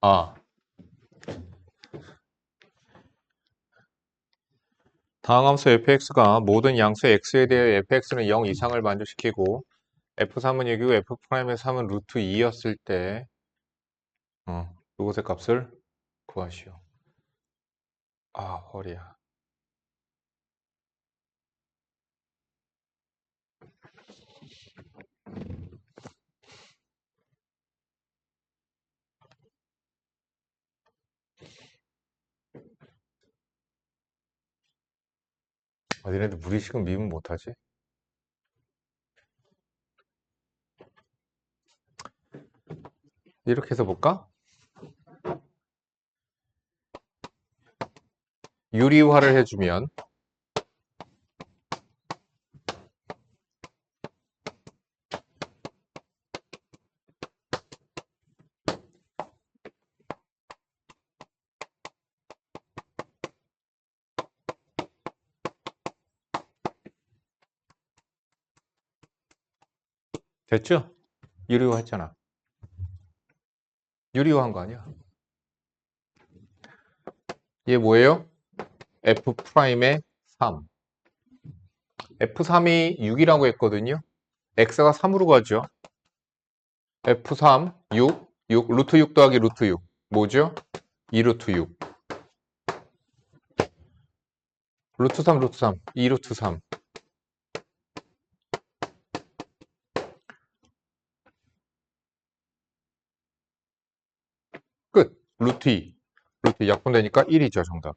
아, 다음 함수 fx가 모든 양수 x에 대해 fx는 0 이상을 만족시키고 f3은 6이고 f'의 3은 루트 2였을 때 이것의 값을 구하시오. 아, 허리야. 니네들 무리식은 미분 못하지? 이렇게 해서 볼까? 유리화를 해주면 됐죠? 유리화 했잖아. 유리화 한 거 아니야? 얘 뭐예요? f'의 3. f3이 6이라고 했거든요. x가 3으로 가죠. f3, 6, 루트 6 더하기 루트 6. 뭐죠? 2루트 6. 루트 3, 루트 3, 2루트 3. 끝. 루트 2. 루트 2 약분되니까 1이죠, 정답.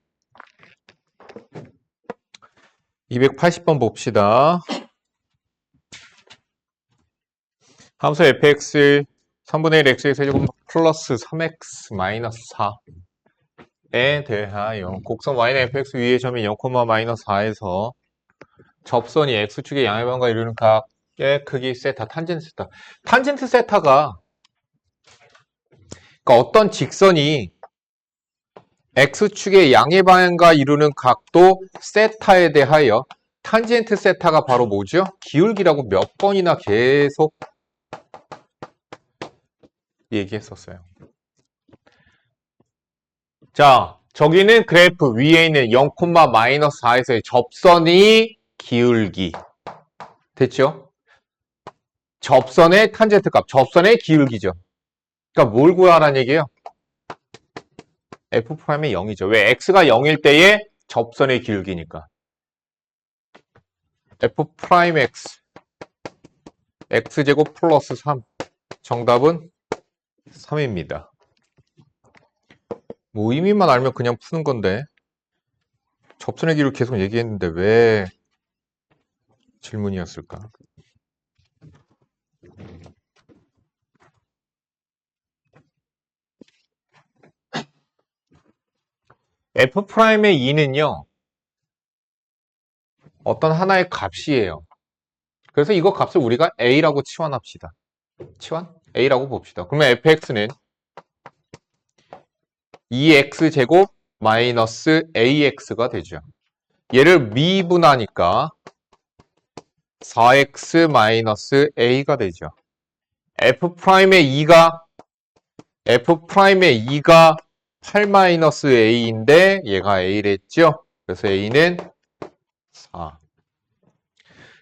280번 봅시다. 함수 fx 3분의 1 x의 세제곱 플러스 3x 마이너스 4에 대하여 곡선 y는 fx 위의 점이 0, 마이너스 4에서 접선이 x축의 양의 반과 이루는 각의 크기 세타, 탄젠트 세타. 탄젠트 세타가 그러니까 어떤 직선이 x축의 양의 방향과 이루는 각도 세타에 대하여 탄젠트 세타가 바로 뭐죠? 기울기라고 몇 번이나 계속 얘기했었어요. 자, 저기는 그래프 위에 있는 0, 마이너스 4에서의 접선이 기울기. 됐죠? 접선의 탄젠트 값, 접선의 기울기죠. 그러니까 뭘 구하라는 얘기예요? f'의 0이죠. 왜? x가 0일 때의 접선의 기울기니까. f'x x제곱 플러스 3. 정답은 3입니다. 뭐 의미만 알면 그냥 푸는 건데 접선의 기울기 계속 얘기했는데 왜 질문이었을까? f'의 2는요. 어떤 하나의 값이에요. 그래서 이거 값을 우리가 a라고 치환합시다. 치환? a라고 봅시다. 그러면 fx는 2x제곱 마이너스 ax가 되죠. 얘를 미분하니까 4x 마이너스 a가 되죠. f'의 2가 8 마이너스 a인데 얘가 a랬죠. 그래서 a는 4.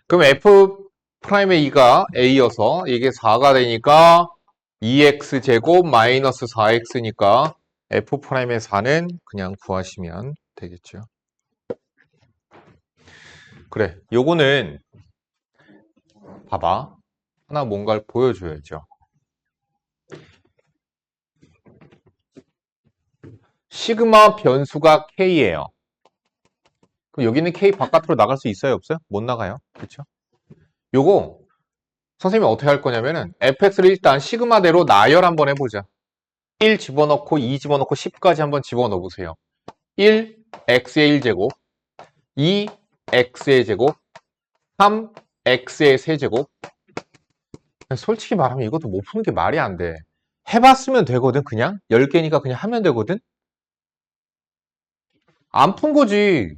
그럼 f'의 2가 a여서 이게 4가 되니까 2x제곱 마이너스 4x니까 f'의 4는 그냥 구하시면 되겠죠. 그래, 요거는 봐봐. 하나 뭔가를 보여줘야죠. 시그마 변수가 k예요. 그럼 여기는 k 바깥으로 나갈 수 있어요, 없어요? 못 나가요. 그렇죠? 요거 선생님이 어떻게 할 거냐면은 fx를 일단 시그마대로 나열 한번 해보자. 1 집어넣고 2 집어넣고 10까지 한번 집어넣어 보세요. 1, x의 1제곱, 2, x의 제곱, 3, x의 세제곱. 솔직히 말하면 이것도 못 푸는 게 말이 안 돼. 해봤으면 되거든, 그냥. 10개니까 그냥 하면 되거든. 안 푼 거지.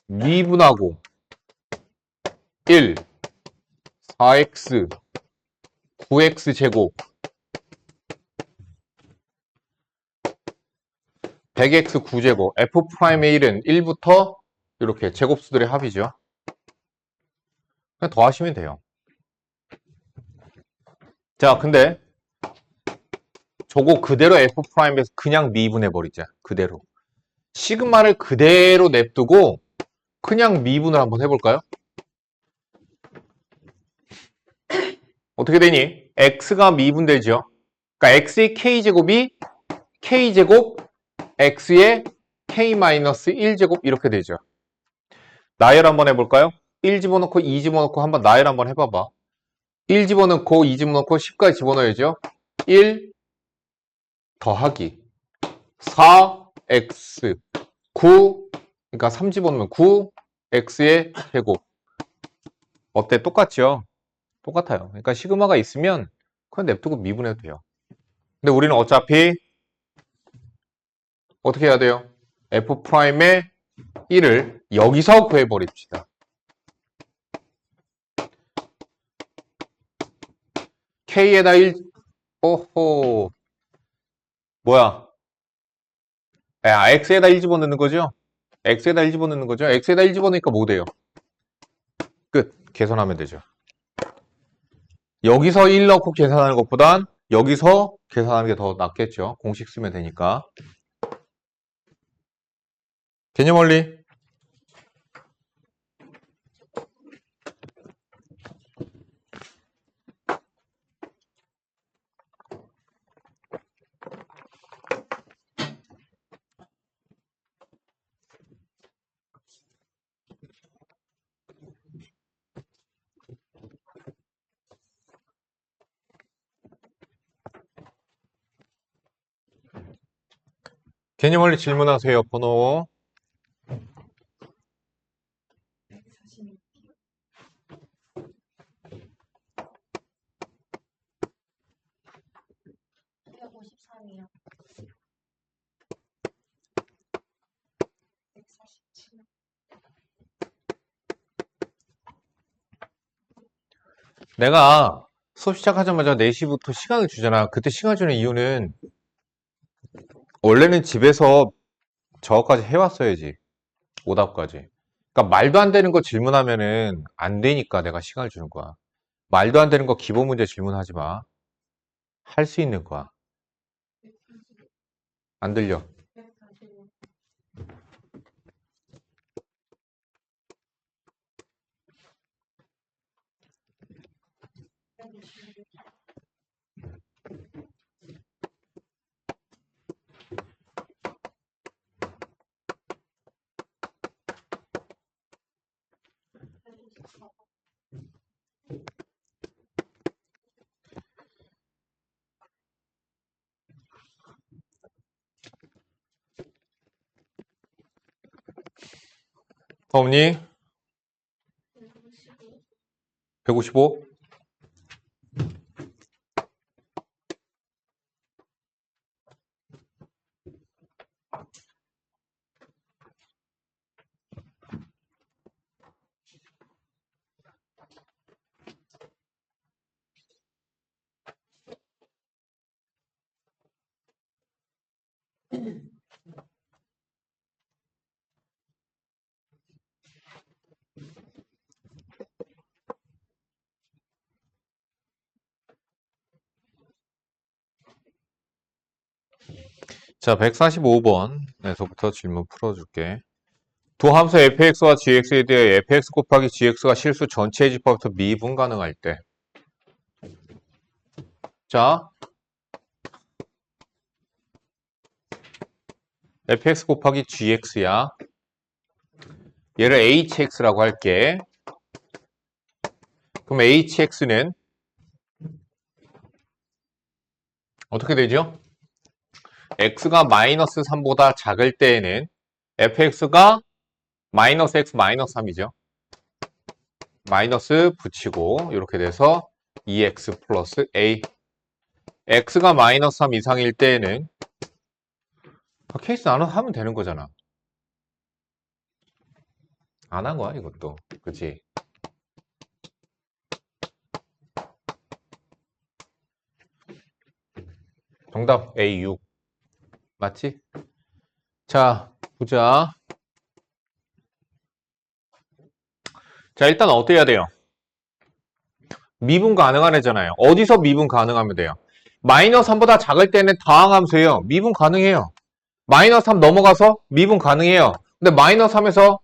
미분하고 1, 4x 9x 제곱 100x 9제곱 f'의 1은 1부터 이렇게 제곱수들의 합이죠. 그냥 더하시면 돼요. 자, 근데 저거 그대로 f'에서 그냥 미분해 버리자. 그대로. 시그마를 그대로 냅두고 그냥 미분을 한번 해볼까요? 어떻게 되니? x가 미분되죠. 그러니까 x의 k제곱이 k제곱 x의 k-1제곱 이렇게 되죠. 나열 한번 해볼까요? 1 집어넣고 2 집어넣고 한번 나열 한번 해봐봐. 1 집어넣고 2 집어넣고 10까지 집어넣어야죠. 1 더하기 4x 9 그러니까 3 집어넣으면 9x의 제곱 어때? 똑같죠? 똑같아요. 그러니까 시그마가 있으면 그냥 냅두고 미분해도 돼요. 근데 우리는 어차피 어떻게 해야 돼요? f'의 1을 여기서 구해버립시다. k에다 1 오호 뭐야? x에다 1 집어넣는 거죠? x에다 1 집어넣는 거죠? x에다 1 집어넣으니까 뭐 돼요? 끝. 계산하면 되죠. 여기서 1 넣고 계산하는 것보단 여기서 계산하는 게 더 낫겠죠. 공식 쓰면 되니까. 개념 원리. 개념 원리 질문하세요. 번호. 내가 수업 시작하자마자 4시부터 시간을 주잖아. 그때 시간 주는 이유는 원래는 집에서 저거까지 해왔어야지. 오답까지. 그러니까 말도 안 되는 거 질문하면은 안 되니까 내가 시간을 주는 거야. 말도 안 되는 거 기본 문제 질문하지 마. 할 수 있는 거야. 안 들려. 더 없니? 155? 자, 145번에서부터 질문 풀어줄게. 두 함수 fx와 gx에 대해 fx 곱하기 gx가 실수 전체의 집합부터 미분 가능할 때. 자, fx 곱하기 gx야. 얘를 hx라고 할게. 그럼 hx는 어떻게 되죠? x가 마이너스 3보다 작을 때에는 fx가 마이너스 x 마이너스 3이죠. 마이너스 붙이고 이렇게 돼서 2x 플러스 a. x가 마이너스 3 이상일 때에는 케이스 나눠 하면 되는 거잖아. 안 한 거야 이것도. 그치? 정답 A 6. 맞지? 자, 보자. 자, 일단 어떻게 해야 돼요? 미분 가능한 애잖아요. 어디서 미분 가능하면 돼요? 마이너스 3보다 작을 때는 다항함수예요. 미분 가능해요. 마이너스 3 넘어가서 미분 가능해요. 근데 마이너스 3에서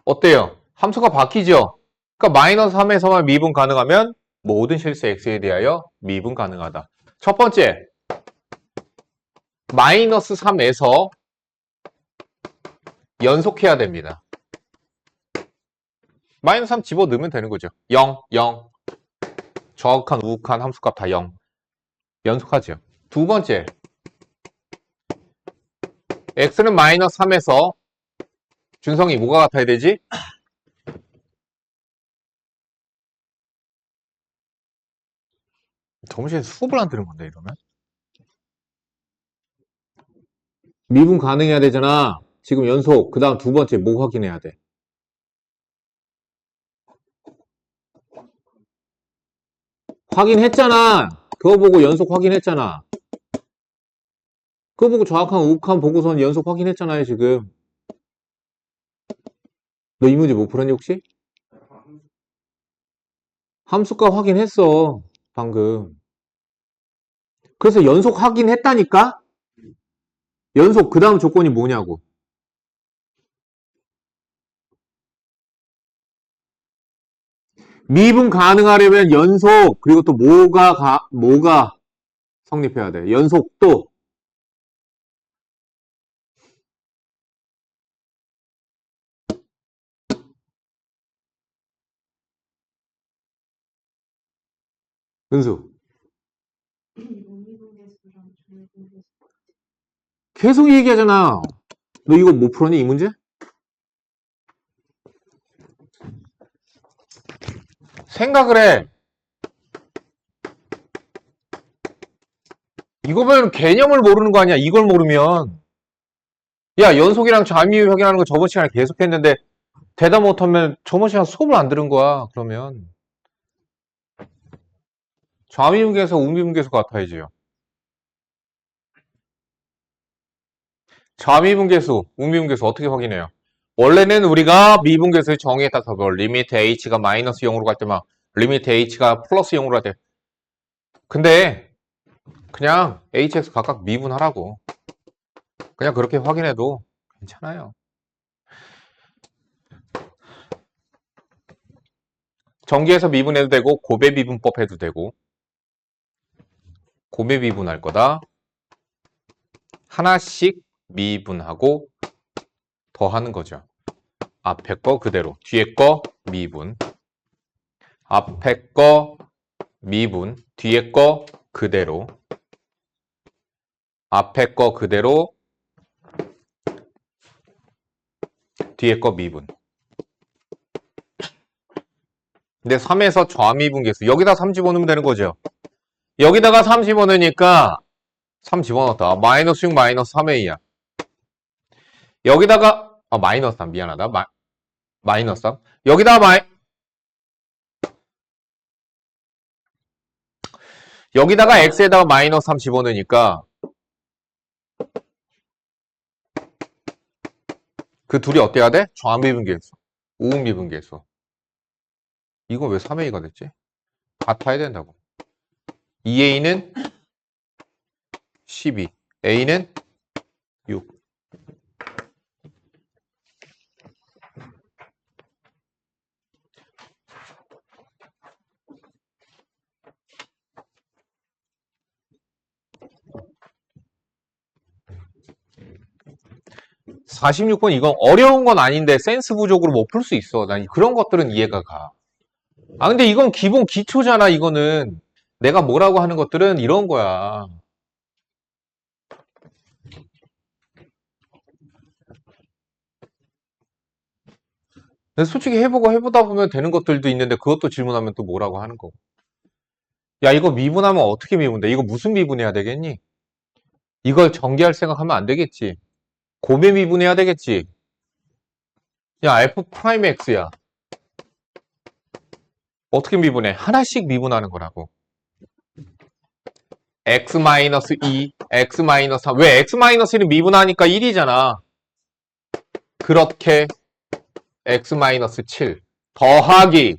어때요? 함수가 바뀌죠? 그러니까 마이너스 3에서만 미분 가능하면 모든 실수 x에 대하여 미분 가능하다. 첫 번째, 마이너스 3에서 연속해야 됩니다. 마이너스 3 집어넣으면 되는 거죠. 0, 0. 정확한, 우극한 함수값 다 0. 연속하죠. 두 번째, x는 마이너스 3에서 준성이 뭐가 같아야 되지? 점심에 수업을 안 들은 건데 이러면? 미분 가능해야 되잖아. 지금 연속. 그 다음 두 번째 뭐 확인해야 돼? 확인했잖아. 그거 보고 연속 확인했잖아. 그거 보고 정확한 우극한 보고선 연속 확인했잖아요 지금. 너 이 문제 못 풀었니 혹시? 함수값 확인했어 방금. 그래서 연속 확인했다니까? 연속 그 다음 조건이 뭐냐고. 미분 가능하려면 연속 그리고 또 뭐가 성립해야 돼. 연속도. 은수 계속 얘기하잖아. 너 이거 못 풀었니 이 문제? 생각을 해. 이거면 개념을 모르는 거 아니야. 이걸 모르면. 야, 연속이랑 잠의 확인하는 거 저번 시간에 계속 했는데 대답 못하면 저번 시간 수업을 안 들은 거야. 그러면 좌미분계에서 우미분계에서 같아야지요. 좌미분계수, 우미분계수 어떻게 확인해요? 원래는 우리가 미분계수의 정의에 따라서 리미트 h가 마이너스 0으로 갈 때만 리미트 h가 플러스 0으로 갈 때. 근데 그냥 hx 각각 미분하라고. 그냥 그렇게 확인해도 괜찮아요. 전기에서 미분해도 되고 고배 미분법 해도 되고. 고배 미분할 거다. 하나씩 미분하고 더하는 거죠. 앞에 거 그대로, 뒤에 거 미분. 앞에 거 미분, 뒤에 거 그대로. 앞에 거 그대로, 뒤에 거 미분. 근데 3에서 좌미분계수. 여기다 3 집어넣으면 되는 거죠. 여기다가 3 집어넣으니까 3 집어넣었다. 마이너스 6 마이너스 3a야. 여기다가 마이너스 3 미안하다. 마이너스 3. 여기다가 x에다가 마이너스 3 집어넣으니까 그 둘이 어때야 돼? 좌미분계수. 우미분계수. 이거 왜 3a가 됐지? 같아야 된다고. 2a는 12, a는 6. (46번) 이건 어려운 건 아닌데 센스 부족으로 못 풀 수 있어. 난 그런 것들은 이해가 가. 근데 이건 기본 기초잖아. 이거는 내가 뭐라고 하는 것들은 이런 거야. 근데 솔직히 해보다 보면 되는 것들도 있는데 그것도 질문하면 또 뭐라고 하는 거고. 야, 이거 미분하면 어떻게 미분돼? 이거 무슨 미분해야 되겠니? 이걸 전개할 생각하면 안 되겠지. 고배 미분해야 되겠지. 야, f 프라임 x야. 어떻게 미분해? 하나씩 미분하는 거라고. x-2, x-3. 왜 x-1은 미분하니까 1이잖아. 그렇게 x-7 더하기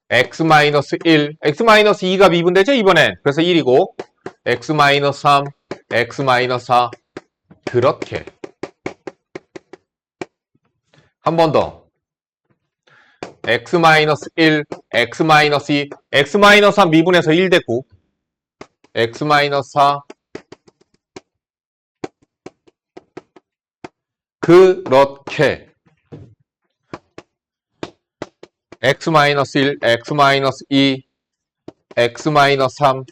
x-1, x-2가 미분되죠, 이번엔. 그래서 1이고 x-3, x-4 그렇게. 한 번 더. x-1, x-2, x-3 미분해서 1 됐고 x-4 그렇게 x-1, x-2, x-3,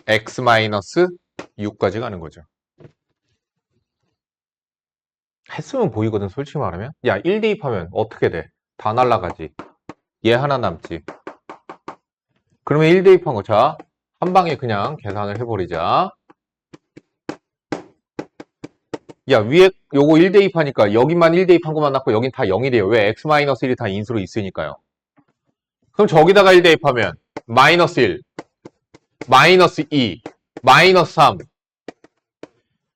x-6까지 가는 거죠. 했으면 보이거든, 솔직히 말하면. 야, 1 대입하면 어떻게 돼? 다 날라가지. 얘 하나 남지. 그러면 1 대입한 거, 자, 한 방에 그냥 계산을 해버리자. 야, 위에 요거 1 대입하니까 여기만 1 대입한 것만 났고 여긴 다 0이 돼요. 왜? x-1이 다 인수로 있으니까요. 그럼 저기다가 1 대입하면 마이너스 1, 마이너스 2, 마이너스 3,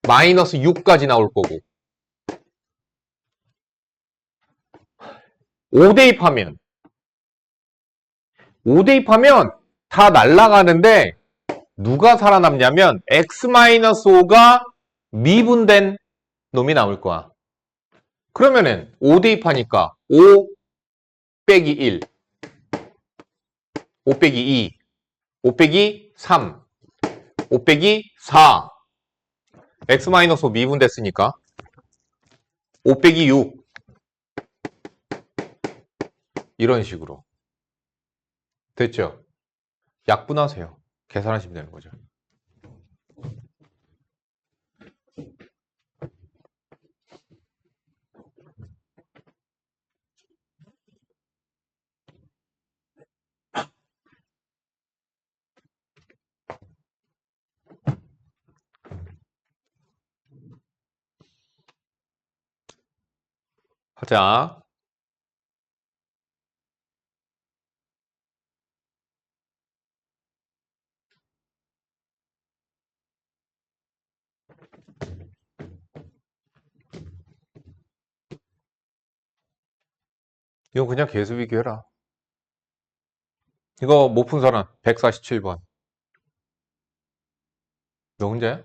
마이너스 6까지 나올 거고 5 대입하면 다 날라가는데 누가 살아남냐면 x-5가 미분된 놈이 나올 거야. 그러면은 5 대입하니까 5 빼기 1, 5 빼기 2, 5 빼기 3, 5 빼기 4. x-5 미분됐으니까 5 빼기 6. 이런 식으로. 됐죠? 약분하세요. 계산하시면 되는 거죠. 하자. 이거 그냥 계수비교 해라. 이거 못 푼 사람 147번. 너 혼자야?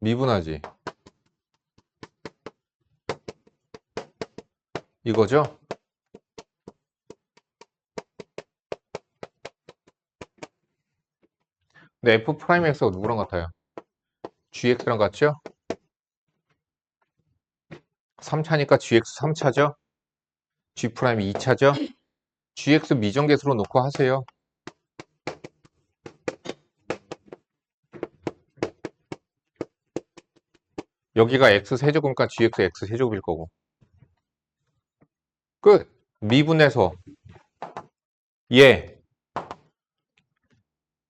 미분하지. 이거죠? 근데 F'X가 누구랑 같아요? GX랑 같죠? 3차니까 GX 3차죠? G' 2차죠? GX 미정계수로 놓고 하세요. 여기가 X세제곱이니까 GX X세제곱일 거고. 끝! 미분해서 얘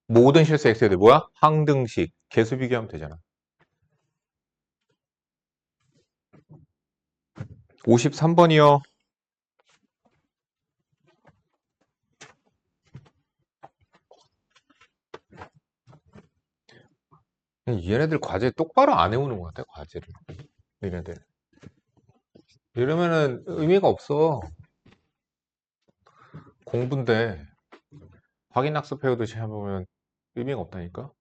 모든 실수 X에 대해 뭐야? 항등식 계수 비교하면 되잖아. 53번이요. 얘네들 과제 똑바로 안 해오는 것 같아, 과제를. 얘네들. 이러면은 의미가 없어. 공부인데 확인학습 해오듯이 해보면 의미가 없다니까.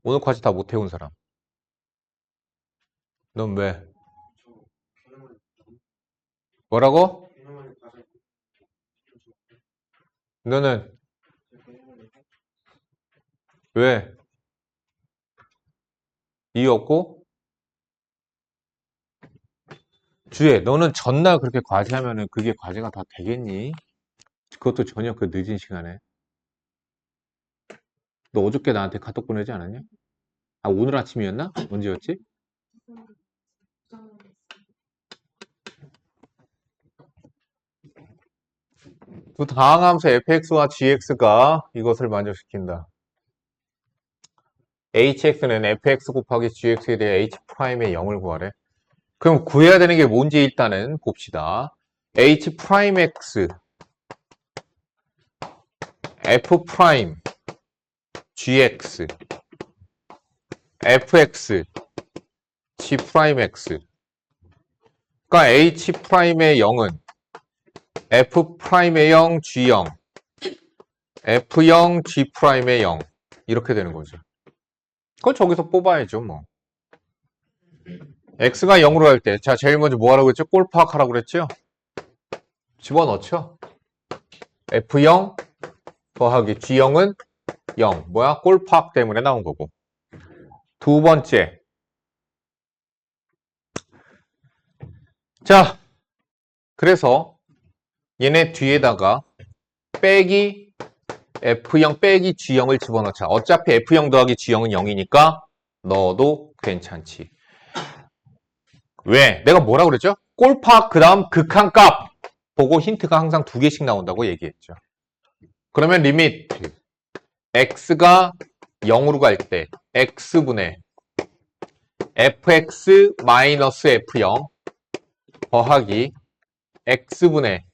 오늘 과제 다 못 해온 사람. 넌 왜? 뭐라고? 너는 왜? 이유 없고? 주혜, 너는 전날 그렇게 과제하면은 그게 과제가 다 되겠니? 그것도 저녁 그 늦은 시간에. 너 어저께 나한테 카톡 보내지 않았냐? 아, 오늘 아침이었나? 언제였지? 두 다항함수 fx와 gx가 이것을 만족시킨다. hx는 fx 곱하기 gx에 대해 h'의 0을 구하래. 그럼 구해야 되는 게 뭔지 일단은 봅시다. h'x f 프라임 gx fx g 프라임 x. 그러니까 h 프라임의 0은 f 프라임의 0 g0 f0 g 프라임의 0 이렇게 되는 거죠. 그걸 저기서 뽑아야죠, 뭐. x가 0으로 할 때, 자, 제일 먼저 뭐 하라고 했죠? 꼴파악 하라고 그랬죠? 집어넣죠. f0 더하기 g0은 0. 뭐야? 꼴파악 때문에 나온 거고. 두 번째. 자, 그래서 얘네 뒤에다가 빼기 f0 빼기 g0을 집어넣자. 어차피 f0 더하기 g0은 0이니까 넣어도 괜찮지. 왜? 내가 뭐라고 그랬죠? 꼴파 그 다음 극한값 보고 힌트가 항상 2개씩 나온다고 얘기했죠. 그러면 리미트 x가 0으로 갈 때 x분의 fx 마이너스 f0 더하기 x분의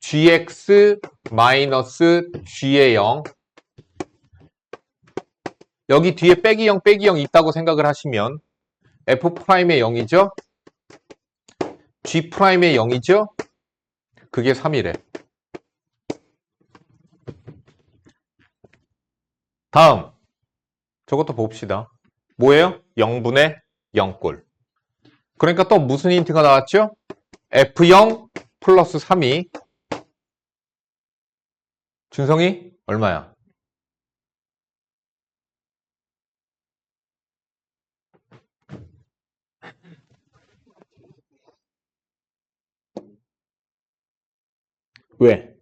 gx 마이너스 g의 0. 여기 뒤에 빼기 0 빼기 0 있다고 생각을 하시면 f'의 0이죠. g'의 0이죠. 그게 3이래. 다음 저것도 봅시다. 뭐예요? 0분의 0꼴. 그러니까 또 무슨 힌트가 나왔죠? f0 플러스 3이 준성이 얼마야? 왜?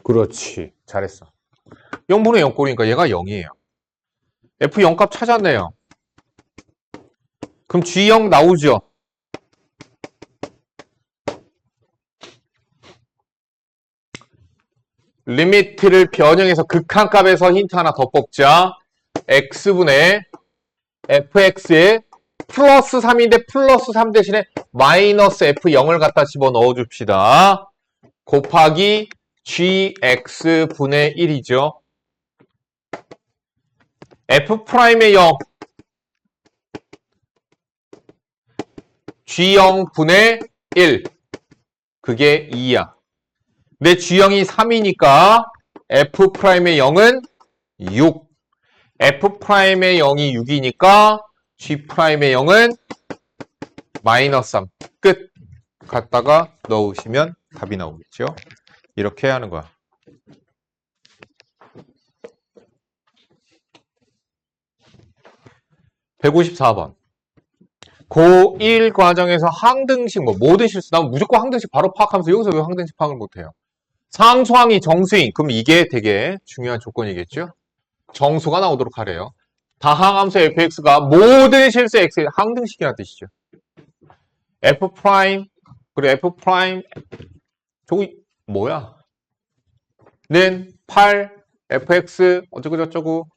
그렇지. 잘했어. 0분의 0꼴이니까 얘가 0이에요. f0 값 찾았네요. 그럼 g0 나오죠? 리미트를 변형해서 극한값에서 힌트 하나 더 뽑자. x분의 fx에 플러스 3인데 플러스 3 대신에 마이너스 f0을 갖다 집어넣어 줍시다. 곱하기 gx분의 1이죠. f'의 0 g0분의 1 그게 2야. 내 g0이 3이니까 f'의 0은 6. f'의 0이 6이니까 g'의 0은 마이너스 3. 끝. 갖다가 넣으시면 답이 나오겠죠. 이렇게 하는 거야. (154번) 고1 과정에서 항등식, 모든 실수 나오면 무조건 항등식 바로 파악하면서 여기서 왜 항등식 파악을 못해요? 상수항이 정수인, 그럼 이게 되게 중요한 조건이겠죠? 정수가 나오도록 하래요. 다항함수 fx가 모든 실수 x의 항등식이라는 뜻이죠. f 프라임 그리고 f 프라임 저거 뭐야? 는 8 fx 어쩌고 저쩌고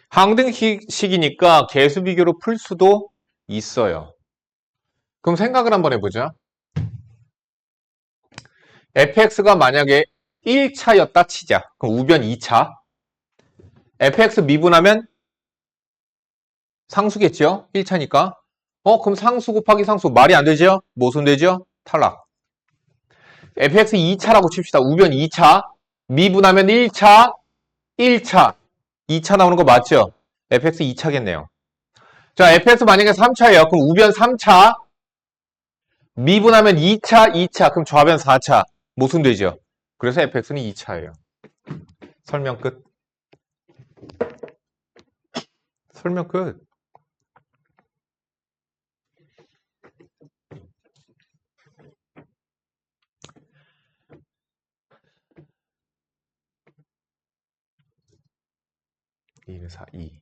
항등식이니까 개수 비교로 풀 수도 있어요. 그럼 생각을 한번 해보자. fx가 만약에 1차였다 치자. 그럼 우변 2차. fx 미분하면 상수겠죠? 1차니까. 그럼 상수 곱하기 상수 말이 안 되죠? 모순되죠? 탈락. fx 2차라고 칩시다. 우변 2차. 미분하면 1차, 1차. 2차 나오는 거 맞죠? fx 2차겠네요. 자, fx 만약에 3차예요. 그럼 우변 3차. 미분하면 2차, 2차. 그럼 좌변 4차. 모순되죠? 그래서 fx는 2차예요. 설명 끝. 설명 끝. (1, 4, 2)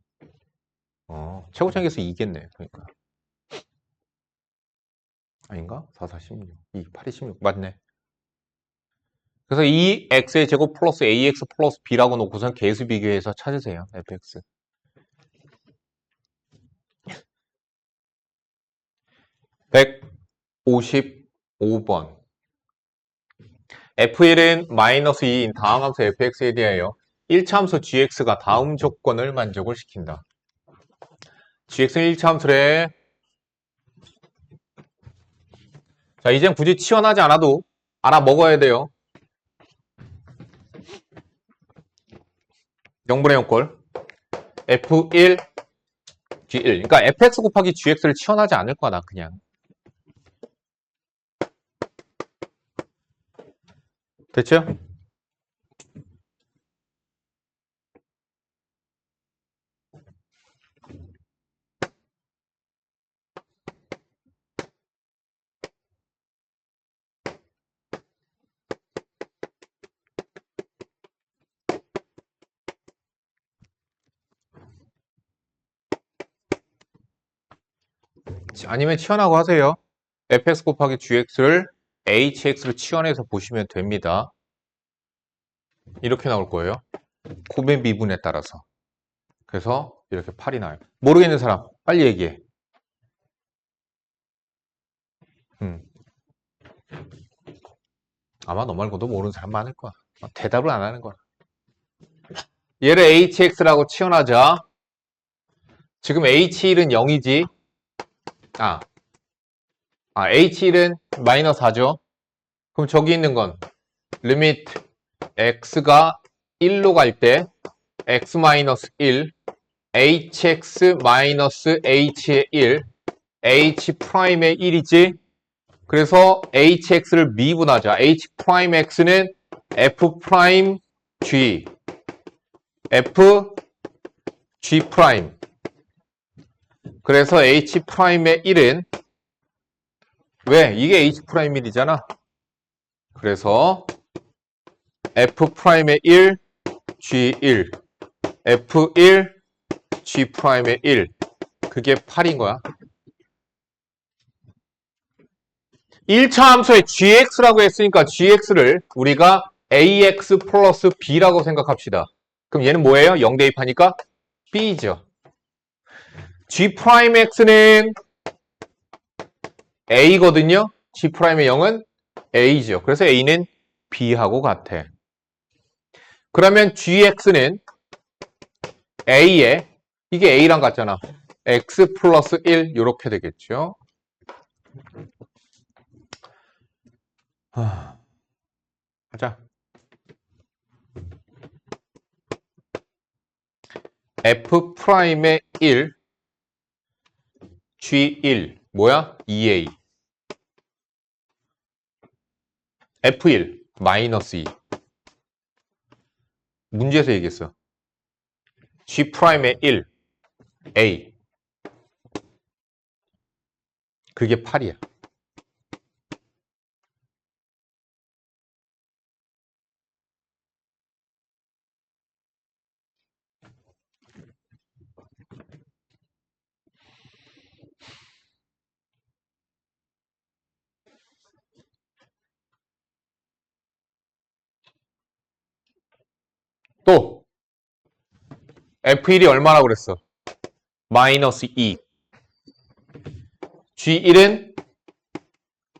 최고차항에서 2겠네. 그러니까. 아닌가? 4, 4, 16. 2, 8이 16. 맞네. 그래서 이 x의 제곱 플러스 ax 플러스 b라고 놓고선 개수 비교해서 찾으세요. fx. 155번. F1은 마이너스 2인 다음 함수 fx에 대하여 1차 함수 gx가 다음 조건을 만족을 시킨다. gx는 1차 함수래. 자, 이젠 굳이 치환하지 않아도 알아먹어야 돼요. 0분의 0꼴 F1 G1. 그러니까 fx 곱하기 gx를 치환하지 않을 거야, 나 그냥. 됐죠? 아니면 치환하고 하세요. fx 곱하기 gx를 hx로 치환해서 보시면 됩니다. 이렇게 나올 거예요. 곱의 미분에 따라서. 그래서 이렇게 8이 나와요. 모르겠는 사람 빨리 얘기해. 아마 너 말고도 모르는 사람 많을 거야. 대답을 안 하는 거야. 얘를 hx라고 치환하자. 지금 h1은 0이지. h1은 마이너스 4죠. 그럼 저기 있는 건 리미트 x가 1로 갈 때 x 마이너스 1, hx 마이너스 h의 1, h 프라임의 1이지. 그래서 hx를 미분하자. h 프라임 x는 f 프라임 g, f g 프라임. 그래서 h 프라임의 1은 왜? 이게 h 프라임 1이잖아. 그래서 f 프라임의 1, g1, f1, g 프라임의 1. 그게 8인 거야. 1차 함수에 gx라고 했으니까 gx를 우리가 ax 플러스 b라고 생각합시다. 그럼 얘는 뭐예요? 0 대입하니까 b죠. g 프라임 x는 a거든요. g 프라임의 0은 a죠. 그래서 a는 b하고 같아. 그러면 gx는 a에 이게 a랑 같잖아. x 플러스 1 이렇게 되겠죠. 가자. f 프라임의 1 g1 뭐야? 2a f1 마이너스 2 문제에서 얘기했어. g 프라임의 1 a 그게 8이야. 또 f1이 얼마나 그랬어? 마이너스 2 g1은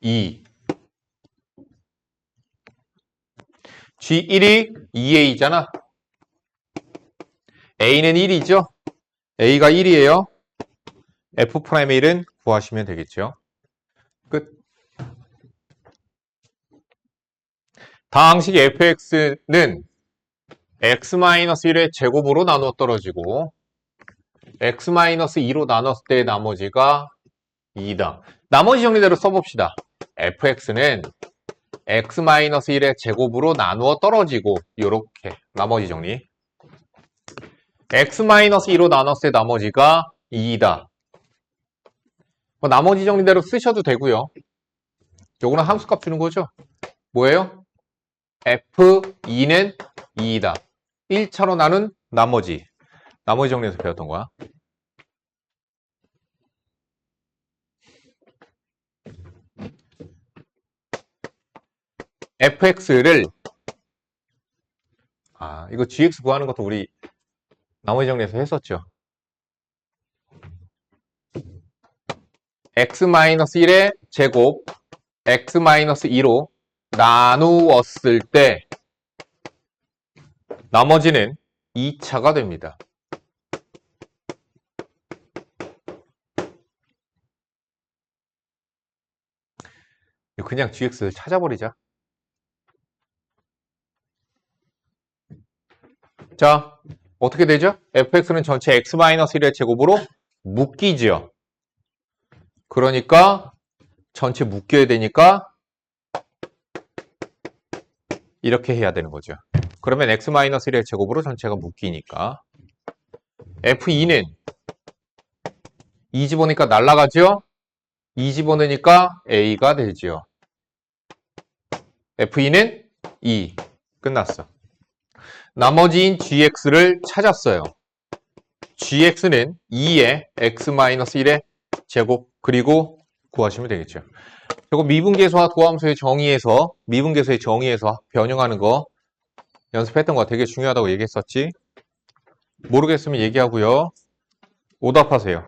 2 g1이 2a잖아. a는 1이죠. a가 1이에요. f'의 1은 구하시면 되겠죠. 끝. 다항식 fx는 x-1의 제곱으로 나누어 떨어지고 x-2로 나눴을 때 나머지가 2다. 나머지 정리대로 써봅시다. fx는 x-1의 제곱으로 나누어 떨어지고 요렇게 나머지 정리. x-2로 나눴을 때 나머지가 2다. 나머지 정리대로 쓰셔도 되고요. 요거는 함수값 주는 거죠. 뭐예요? f2는 2다. 1차로 나눈 나머지 정리에서 배웠던 거야. fx를 이거 gx 구하는 것도 우리 나머지 정리에서 했었죠. x-1의 제곱 x-2로 나누었을 때 나머지는 2차가 됩니다. 그냥 gx를 찾아버리자. 자, 어떻게 되죠? fx는 전체 x-1의 제곱으로 묶이죠. 그러니까 전체 묶여야 되니까 이렇게 해야 되는 거죠. 그러면 x-1의 제곱으로 전체가 묶이니까 f2는 2 집어넣으니까 날아가죠? 2 집어넣으니까 a가 되죠. f2는 2. 끝났어. 나머지인 gx를 찾았어요. gx는 2의 x-1의 제곱 그리고 구하시면 되겠죠. 저거 미분계수와 도함수의 정의에서 미분계수의 정의에서 변형하는 거 연습했던 거 되게 중요하다고 얘기했었지. 모르겠으면 얘기하고요. 오답하세요.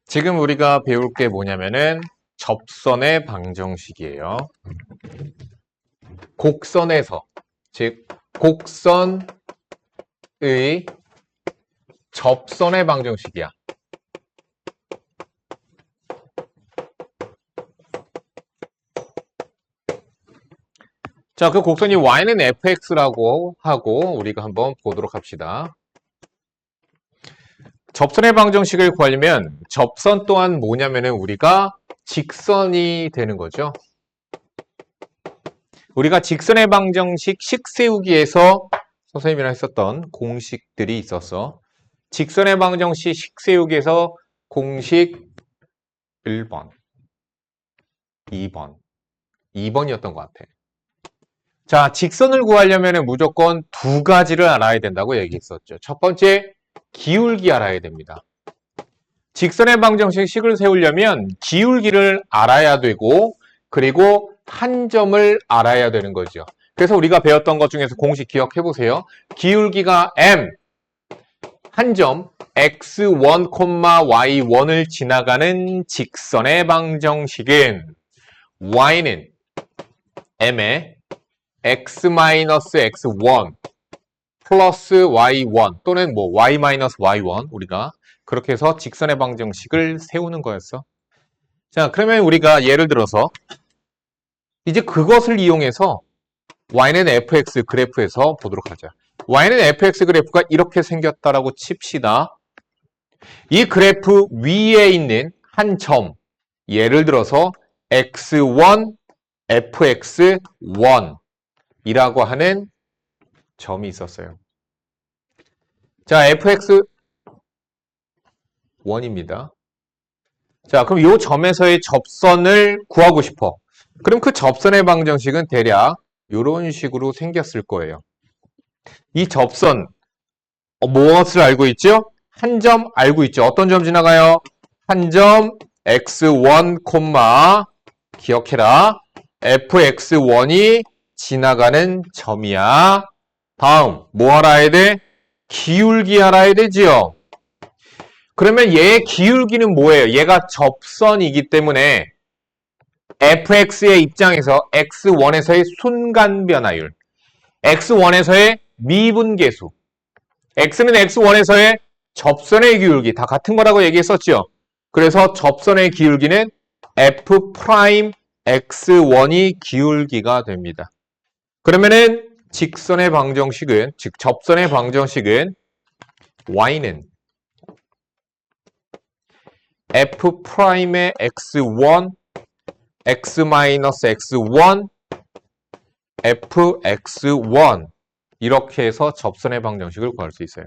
지금 우리가 배울 게 뭐냐면은 접선의 방정식이에요. 곡선에서, 즉 곡선의 접선의 방정식이야. 자, 그 곡선이 y는 fx라고 하고 우리가 한번 보도록 합시다. 접선의 방정식을 구하려면 접선 또한 뭐냐면은 우리가 직선이 되는 거죠. 우리가 직선의 방정식 식 세우기에서 선생님이랑 했었던 공식들이 있었어. 직선의 방정식 식 세우기에서 공식 1번, 2번, 2번이었던 것 같아. 자, 직선을 구하려면 무조건 두 가지를 알아야 된다고 얘기했었죠. 첫 번째, 기울기 알아야 됩니다. 직선의 방정식 식을 세우려면 기울기를 알아야 되고 그리고 한 점을 알아야 되는 거죠. 그래서 우리가 배웠던 것 중에서 공식 기억해 보세요. 기울기가 m, 한 점 x1, y1을 지나가는 직선의 방정식은 y는 m에 x-x1 플러스 y1 또는 뭐 y-y1 우리가 그렇게 해서 직선의 방정식을 세우는 거였어. 자, 그러면 우리가 예를 들어서 이제 그것을 이용해서 y는 fx 그래프에서 보도록 하자. y는 fx 그래프가 이렇게 생겼다라고 칩시다. 이 그래프 위에 있는 한 점, 예를 들어서 x1, fx1 이라고 하는 점이 있었어요. 자, fx1입니다. 자, 그럼 이 점에서의 접선을 구하고 싶어. 그럼 그 접선의 방정식은 대략 이런 식으로 생겼을 거예요. 이 접선 무엇을 알고 있죠? 한 점 알고 있죠. 어떤 점 지나가요? 한 점 x1, 기억해라. fx1이 지나가는 점이야. 다음 뭐 알아야 돼? 기울기 알아야 되지요. 그러면 얘의 기울기는 뭐예요? 얘가 접선이기 때문에 fx의 입장에서 x1에서의 순간 변화율, x1에서의 미분계수, x는 x1에서의 접선의 기울기 다 같은 거라고 얘기했었죠. 그래서 접선의 기울기는 f'x1이 기울기가 됩니다. 그러면은 직선의 방정식은, 즉 접선의 방정식은 y는 f'의 x1, x-x1, fx1 이렇게 해서 접선의 방정식을 구할 수 있어요.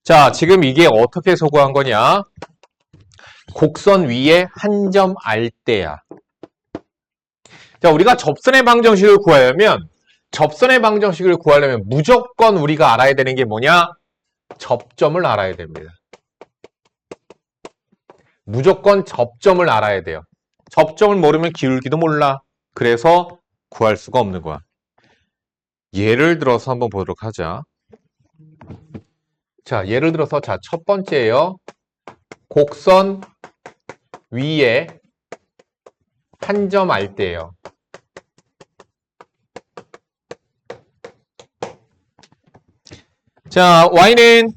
자, 지금 이게 어떻게 해서 구한 거냐? 곡선 위에 한 점 알 때야. 자, 우리가 접선의 방정식을 구하려면 무조건 우리가 알아야 되는 게 뭐냐? 접점을 알아야 됩니다. 무조건 접점을 알아야 돼요. 접점을 모르면 기울기도 몰라. 그래서 구할 수가 없는 거야. 예를 들어서 한번 보도록 하자. 자, 예를 들어서 자, 첫 번째예요. 곡선 위에 한 점 알 때예요. 자, y는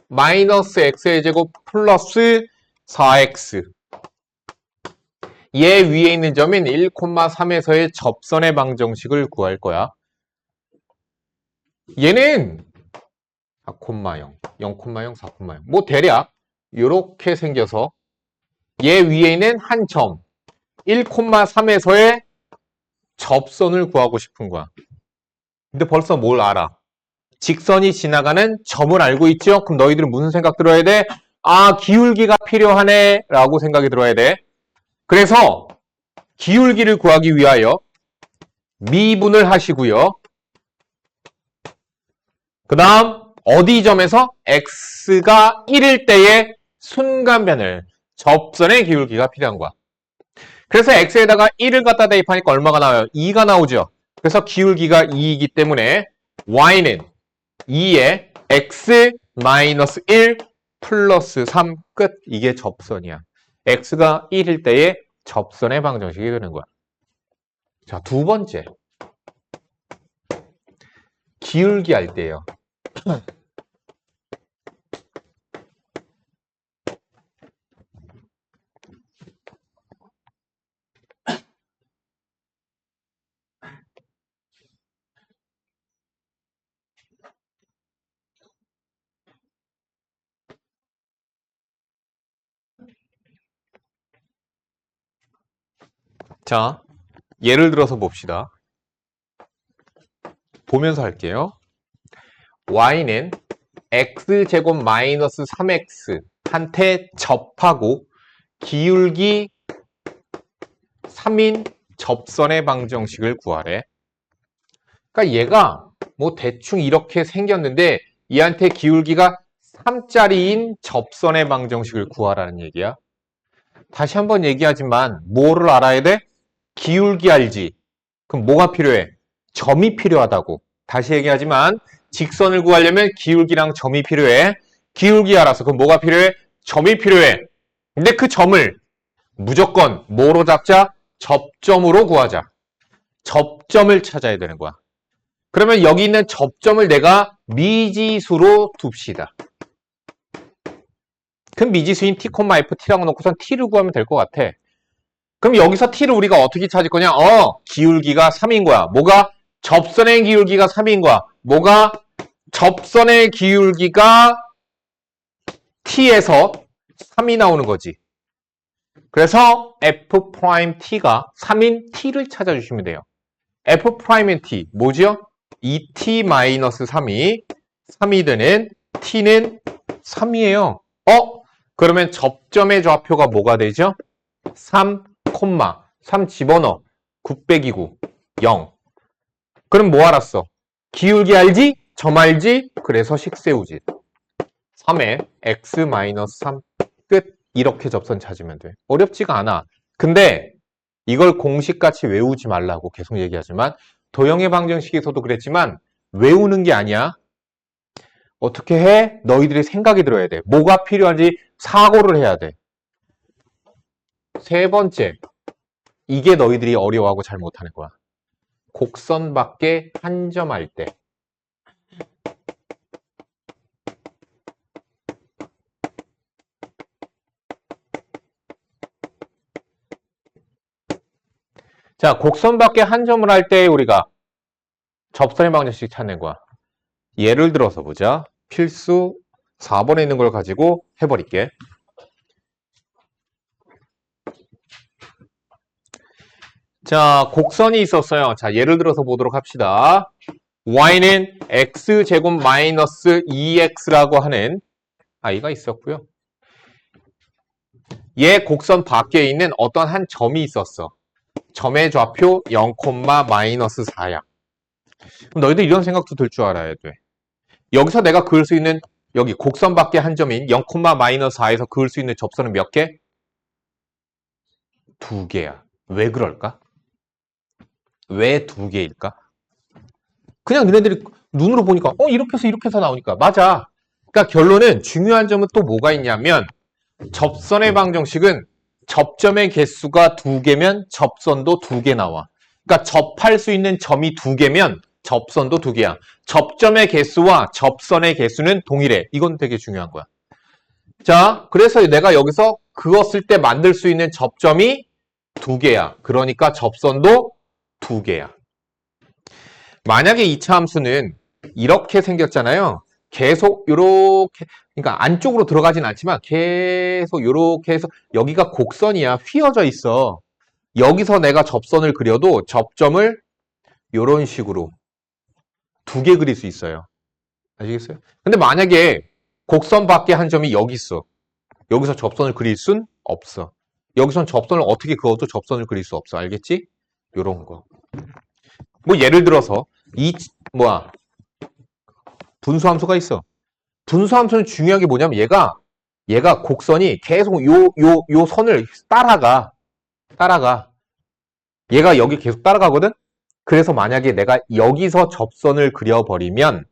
마이너스 x의 제곱 플러스 4x. 얘 위에 있는 점인 1,3에서의 접선의 방정식을 구할 거야. 얘는 4,0, 0,0, 4,0. 뭐 대략 이렇게 생겨서 얘 위에 있는 한 점 1,3에서의 접선을 구하고 싶은 거야. 근데 벌써 뭘 알아? 직선이 지나가는 점을 알고 있죠? 그럼 너희들은 무슨 생각 들어야 돼? 아, 기울기가 필요하네 라고 생각이 들어야 돼. 그래서 기울기를 구하기 위하여 미분을 하시고요. 그 다음 어디 점에서 x가 1일 때의 순간변을 접선의 기울기가 필요한 거야. 그래서 x에다가 1을 갖다 대입하니까 얼마가 나와요? 2가 나오죠. 그래서 기울기가 2이기 때문에 y는 2에 x-1 플러스 3 끝. 이게 접선이야. x가 1일 때의 접선의 방정식이 되는 거야. 자, 두 번째. 기울기 할 때예요. 자, 예를 들어서 봅시다. 보면서 할게요. y는 x제곱 마이너스 3x 한테 접하고 기울기 3인 접선의 방정식을 구하래. 그러니까 얘가 뭐 대충 이렇게 생겼는데 얘한테 기울기가 3짜리인 접선의 방정식을 구하라는 얘기야. 다시 한번 얘기하지만 뭐를 알아야 돼? 기울기 알지? 그럼 뭐가 필요해? 점이 필요하다고. 다시 얘기하지만 직선을 구하려면 기울기랑 점이 필요해. 기울기 알아서 그럼 뭐가 필요해? 점이 필요해. 근데 그 점을 무조건 뭐로 잡자? 접점으로 구하자. 접점을 찾아야 되는 거야. 그러면 여기 있는 접점을 내가 미지수로 둡시다. 그럼 미지수인 t, f, t라고 놓고선 t를 구하면 될 것 같아. 그럼 여기서 t를 우리가 어떻게 찾을 거냐? 기울기가 3인 거야. 뭐가? 접선의 기울기가 3인 거야. 뭐가? 접선의 기울기가 t에서 3이 나오는 거지. 그래서 f't가 3인 t를 찾아주시면 돼요. f'인 t 뭐죠? 2t-3이 3이 되는 t는 3이에요. 그러면 접점의 좌표가 뭐가 되죠? 3, 3 집어넣어. 9 빼기 9, 0. 그럼 뭐 알았어? 기울기 알지? 점 알지? 그래서 식 세우지. 3에 x-3 끝. 이렇게 접선 찾으면 돼. 어렵지가 않아. 근데 이걸 공식같이 외우지 말라고 계속 얘기하지만 도형의 방정식에서도 그랬지만 외우는 게 아니야. 어떻게 해? 너희들이 생각이 들어야 돼. 뭐가 필요한지 사고를 해야 돼. 세 번째. 이게 너희들이 어려워하고 잘 못하는 거야. 곡선 밖에 한 점 할 때. 자, 곡선 밖에 한 점을 할 때 우리가 접선의 방정식 찾는 거야. 예를 들어서 보자. 필수 4번에 있는 걸 가지고 해버릴게. 자, 곡선이 있었어요. 자, 예를 들어서 보도록 합시다. y는 x제곱 마이너스 2x라고 하는 i가 있었고요. 얘 곡선 밖에 있는 어떤 한 점이 있었어. 점의 좌표 0, 마이너스 4야. 그럼 너희들 이런 생각도 들 줄 알아야 돼. 여기서 내가 그을 수 있는 여기 곡선 밖에 한 점인 0, 마이너스 4에서 그을 수 있는 접선은 몇 개? 2개야. 왜 그럴까? 왜 2개일까? 그냥 너네들이 눈으로 보니까 이렇게 해서 나오니까 맞아. 그러니까 결론은 중요한 점은 또 뭐가 있냐면 접선의 방정식은 접점의 개수가 2개면 접선도 2개 나와. 그러니까 접할 수 있는 점이 2개면 접선도 2개야. 접점의 개수와 접선의 개수는 동일해. 이건 되게 중요한 거야. 자, 그래서 내가 여기서 그었을 때 만들 수 있는 접점이 2개야. 그러니까 접선도 2개야. 만약에 2차 함수는 이렇게 생겼잖아요. 계속 요렇게, 그러니까 안쪽으로 들어가진 않지만 계속 요렇게 해서 여기가 곡선이야. 휘어져 있어. 여기서 내가 접선을 그려도 접점을 요런 식으로 2개 그릴 수 있어요. 아시겠어요? 근데 만약에 곡선 밖에 한 점이 여기 있어. 여기서 접선을 그릴 순 없어. 여기선 접선을 어떻게 그어도 접선을 그릴 수 없어. 알겠지? 요런 거. 뭐 예를 들어서 분수함수가 있어. 분수함수는 중요한 게 뭐냐면 얘가 곡선이 계속 요 선을 따라가. 얘가 여기 계속 따라가거든? 그래서 만약에 내가 여기서 접선을 그려버리면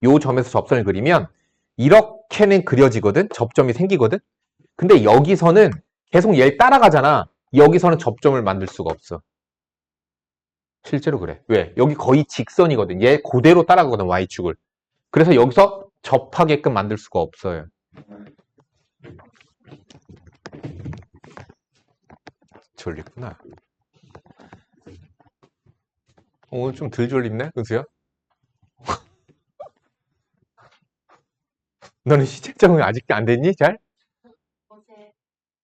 요 점에서 접선을 그리면 이렇게는 그려지거든? 접점이 생기거든? 근데 여기서는 계속 얘를 따라가잖아. 여기서는 접점을 만들 수가 없어. 실제로 그래. 왜? 여기 거의 직선이거든. 얘 그대로 따라가거든, Y축을. 그래서 여기서 접하게끔 만들 수가 없어요. 졸립구나. 오늘 좀 덜 졸립네, 은수야? 너는 시책 적응이 아직도 안 됐니? 잘? 어제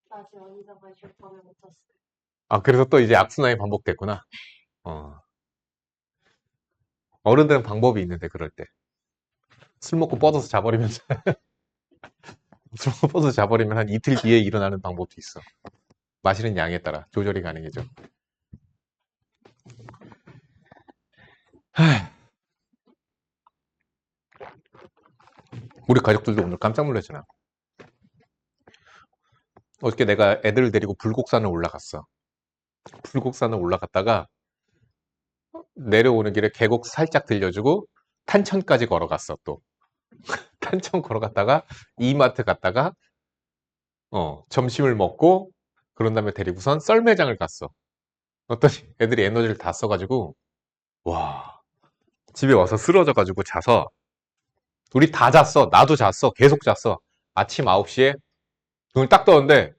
낮에 어디다가지고 밤에 못 잤어요. 아, 그래서 또 이제 악순환이 반복됐구나. 어른들은 방법이 있는데, 그럴 때. 술 먹고 뻗어서 자버리면, 술 먹고 뻗어서 자버리면 한 이틀 뒤에 일어나는 방법도 있어. 마시는 양에 따라 조절이 가능해져. 우리 가족들도 오늘 깜짝 놀랐잖아. 어저께 내가 애들을 데리고 불곡산을 올라갔어. 불곡산을 올라갔다가 내려오는 길에 계곡 살짝 들려주고 탄천까지 걸어갔어 또. 탄천 걸어갔다가 이마트 갔다가 점심을 먹고 그런 다음에 데리고선 썰매장을 갔어. 어떤 애들이 에너지를 다 써가지고 와 집에 와서 쓰러져가지고 자서 우리 다 잤어. 나도 잤어. 계속 잤어. 아침 9시에 눈을 딱 떴는데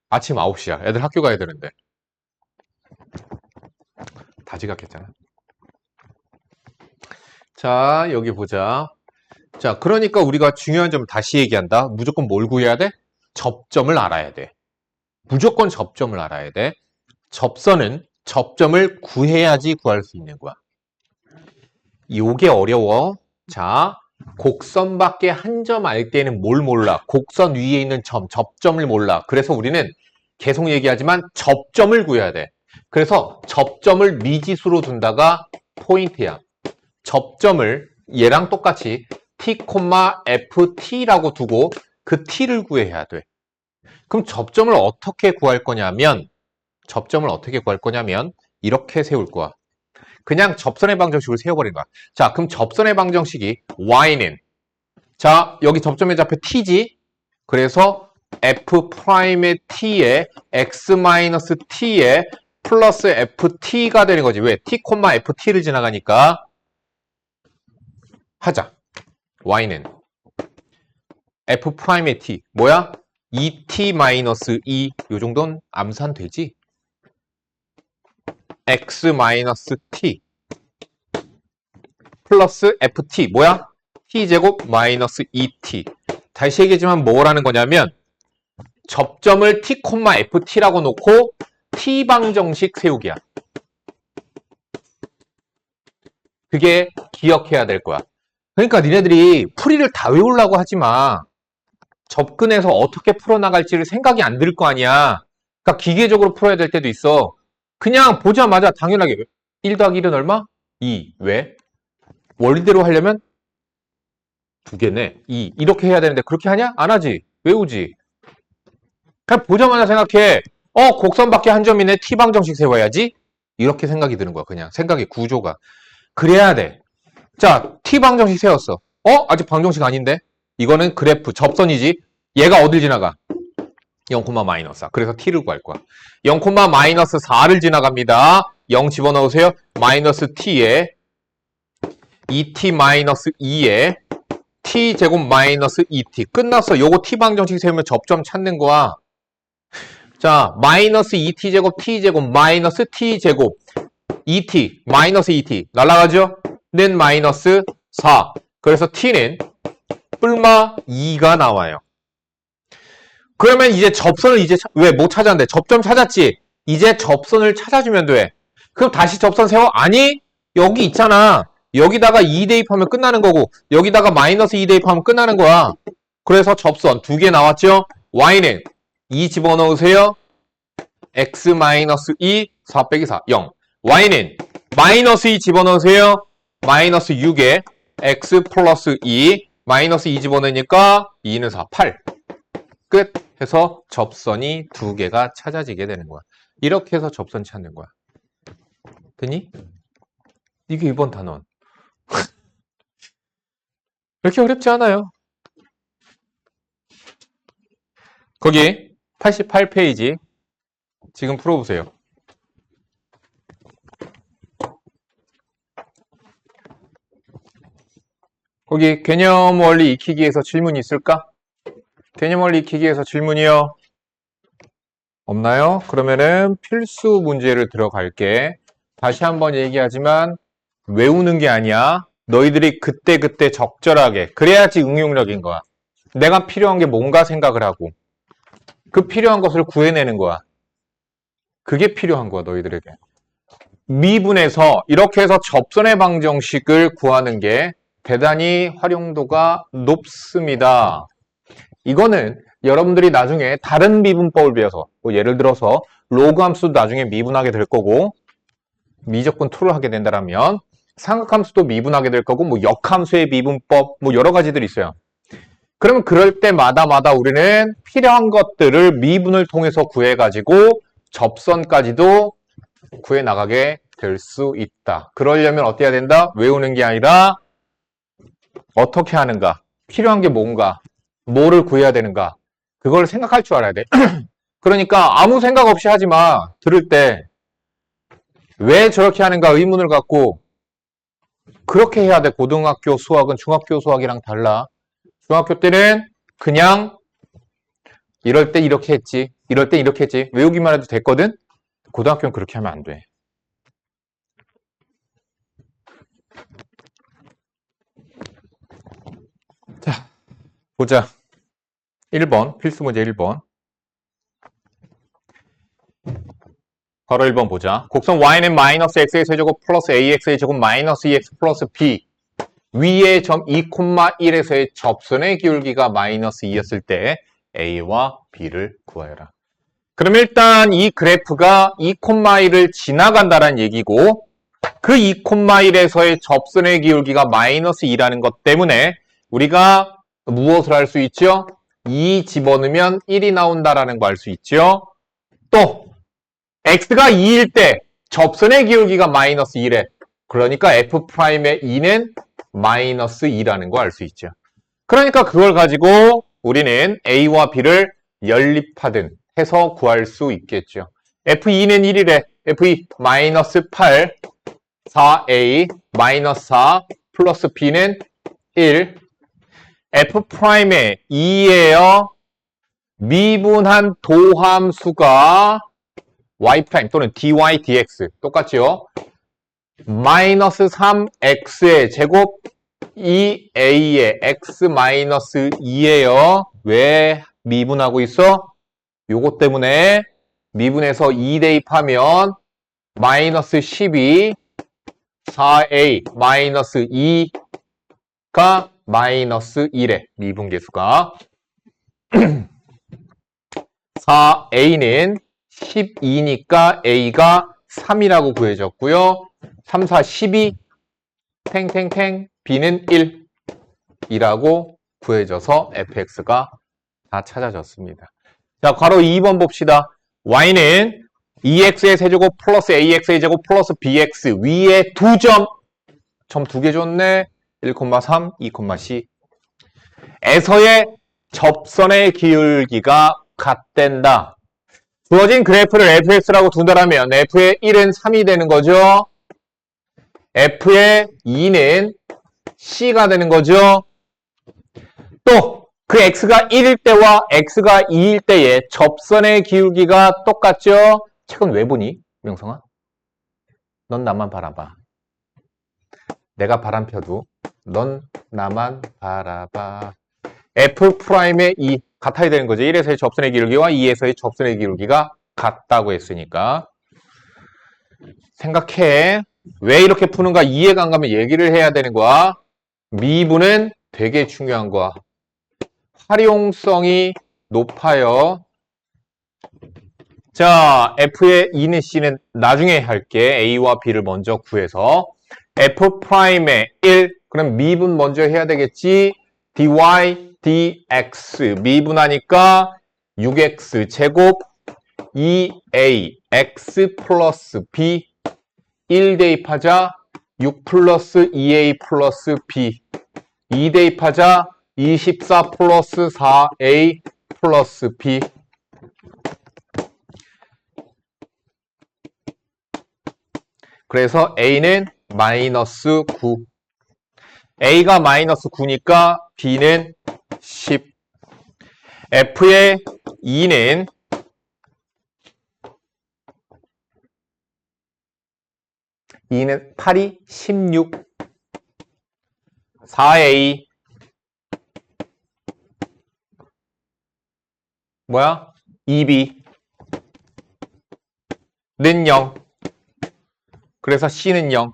아침 9시야. 애들 학교 가야 되는데 다 지각했잖아. 자, 여기 보자. 자, 그러니까 우리가 중요한 점을 다시 얘기한다. 무조건 뭘 구해야 돼? 접점을 알아야 돼. 무조건 접점을 알아야 돼. 접선은 접점을 구해야지 구할 수 있는 거야. 요게 어려워. 자, 곡선 밖에 한 점 알 때는 뭘 몰라? 곡선 위에 있는 점, 접점을 몰라. 그래서 우리는 계속 얘기하지만 접점을 구해야 돼. 그래서 접점을 미지수로 둔다가 포인트야. 접점을 얘랑 똑같이 t, ft라고 두고 그 t를 구해야 돼. 그럼 접점을 어떻게 구할 거냐면 이렇게 세울 거야. 그냥 접선의 방정식을 세워버린 거야. 자, 그럼 접선의 방정식이 y는 자, 여기 점점의 좌표 t지. 그래서 f'의 t에 x-t에 플러스 ft가 되는 거지. 왜? t, ft를 지나가니까 하자. y는 f'의 t 뭐야? 2t-2 요 정도는 암산되지? x-t 플러스 ft 뭐야? t제곱 마이너스 2t 다시 얘기하지만 뭐라는 거냐면 접점을 t, ft라고 놓고 t방정식 세우기야. 그게 기억해야 될 거야. 그러니까 니네들이 풀이를 다 외우려고 하지 마. 접근해서 어떻게 풀어나갈지를 생각이 안 들 거 아니야. 그러니까 기계적으로 풀어야 될 때도 있어. 그냥 보자마자 당연하게 1 더하기 1은 얼마? 2. 왜? 원리대로 하려면 2개네. 2. 이렇게 해야 되는데 그렇게 하냐? 안 하지. 외우지. 그냥 보자마자 생각해. 곡선 밖에 한 점이네. t방정식 세워야지. 이렇게 생각이 드는 거야. 그냥 생각의 구조가. 그래야 돼. 자, t 방정식 세웠어. 아직 방정식 아닌데? 이거는 그래프, 접선이지. 얘가 어딜 지나가? 0,-4. 그래서 t를 구할 거야. 0,-4를 지나갑니다. 0 집어넣으세요. 마이너스 t에 2t-2에 t제곱 마이너스 2t. 끝났어. 요거 t 방정식 세우면 접점 찾는 거야. 자, 마이너스 2t제곱 t제곱 마이너스 t제곱 2t 마이너스 2t 날아가죠? 는 마이너스 4. 그래서 t는 뿔마 2가 나와요. 그러면 이제 접선을 왜 못 찾았는데? 접점 찾았지? 이제 접선을 찾아주면 돼. 그럼 다시 접선 세워? 아니, 여기 있잖아. 여기다가 2 대입하면 끝나는 거고, 여기다가 마이너스 2 대입하면 끝나는 거야. 그래서 접선 2개 나왔죠? y는 2 집어넣으세요. x 마이너스 2, 4 빼기 4, 0. y는 마이너스 2 집어넣으세요. 마이너스 6에 x 플러스 2, 마이너스 2 집어넣으니까 2는 4, 8. 끝. 해서 접선이 2개가 찾아지게 되는 거야. 이렇게 해서 접선 찾는 거야. 됐니? 이게 이번 단원. 이렇게 어렵지 않아요. 거기 88페이지 지금 풀어보세요. 거기 개념 원리 익히기에서 질문이 있을까? 개념 원리 익히기에서 질문이요? 없나요? 그러면은 필수 문제를 들어갈게. 다시 한번 얘기하지만 외우는 게 아니야. 너희들이 그때그때 적절하게 그래야지 응용력인 거야. 내가 필요한 게 뭔가 생각을 하고 그 필요한 것을 구해내는 거야. 그게 필요한 거야, 너희들에게. 미분에서 이렇게 해서 접선의 방정식을 구하는 게 대단히 활용도가 높습니다. 이거는 여러분들이 나중에 다른 미분법을 배워서 뭐 예를 들어서 로그 함수도 나중에 미분하게 될 거고 미적분 툴을 하게 된다면 삼각함수도 미분하게 될 거고 뭐 역함수의 미분법 뭐 여러 가지들이 있어요. 그러면 그럴 때마다 우리는 필요한 것들을 미분을 통해서 구해가지고 접선까지도 구해나가게 될 수 있다. 그러려면 어떻게 해야 된다? 외우는 게 아니라 어떻게 하는가? 필요한 게 뭔가? 뭐를 구해야 되는가? 그걸 생각할 줄 알아야 돼. 그러니까 아무 생각 없이 하지 마. 들을 때 왜 저렇게 하는가 의문을 갖고 그렇게 해야 돼. 고등학교 수학은 중학교 수학이랑 달라. 중학교 때는 그냥 이럴 때 이렇게 했지. 이럴 때 이렇게 했지. 외우기만 해도 됐거든? 고등학교는 그렇게 하면 안 돼. 자, 보자. 1번, 필수 문제 1번. 바로 1번 보자. 곡선 y는 마이너스 x의 세제곱 플러스 ax의 제곱 마이너스 2x 플러스 b. 위의 점 2,1에서의 접선의 기울기가 마이너스 2였을 때 a와 b를 구하여라. 그럼 일단 이 그래프가 2,1을 지나간다는 얘기고 그 2,1에서의 접선의 기울기가 마이너스 2라는 것 때문에 우리가 무엇을 할 수 있죠? 2 집어넣으면 1이 나온다라는 거 알 수 있죠? 또 x가 2일 때 접선의 기울기가 마이너스 2래. 그러니까 f'의 2는 마이너스 2라는 거 알 수 있죠. 그러니까 그걸 가지고 우리는 a와 b를 연립하든 해서 구할 수 있겠죠. f2는 1이래. f2 마이너스 8, 4a 마이너스 4 플러스 b는 1. f'의 2예요. 미분한 도함수가 y' 또는 dy, dx 똑같죠? 마이너스 3x의 제곱 2a의 x 마이너스 2예요. 왜 미분하고 있어? 요것 때문에 미분해서 2 대입하면 마이너스 12 4a 마이너스 2가 마이너스 1에 미분계수가 4a는 12니까 a가 3이라고 구해졌고요. 3, 4, 12 탱탱탱 b는 1이라고 구해져서 fx가 다 찾아졌습니다. 자, 괄호 2번 봅시다. y는 2x의 세제곱 플러스 ax의 제곱 플러스 bx 위에 점 2개 줬네. 1,3, 2,c. 에서의 접선의 기울기가 같댄다. 주어진 그래프를 fx라고 둔다라면 f의 1은 3이 되는 거죠. f의 2는 c가 되는 거죠. 또 그 x가 1일 때와 x가 2일 때의 접선의 기울기가 똑같죠. 책은 왜 보니? 명성아? 넌 나만 바라봐. 내가 바람 펴도 넌 나만 바라봐. f'의 2 같아야 되는 거죠. 1에서의 접선의 기울기와 2에서의 접선의 기울기가 같다고 했으니까. 생각해. 왜 이렇게 푸는가 이해가 안 가면 얘기를 해야 되는 거야. 미분은 되게 중요한 거야. 활용성이 높아요. 자, f의 2는 c는 나중에 할게. a와 b를 먼저 구해서 f'의 1 그럼 미분 먼저 해야 되겠지. dy dx 미분하니까 6x 제곱 2ax 플러스 b 1 대입하자 6 플러스 2a 플러스 b 2 대입하자 24 플러스 4a 플러스 b 그래서 a는 마이너스 9 a가 마이너스 9니까 b는 10 f의 2는 8이 16 4a 뭐야? 2b는 0 그래서 c는 0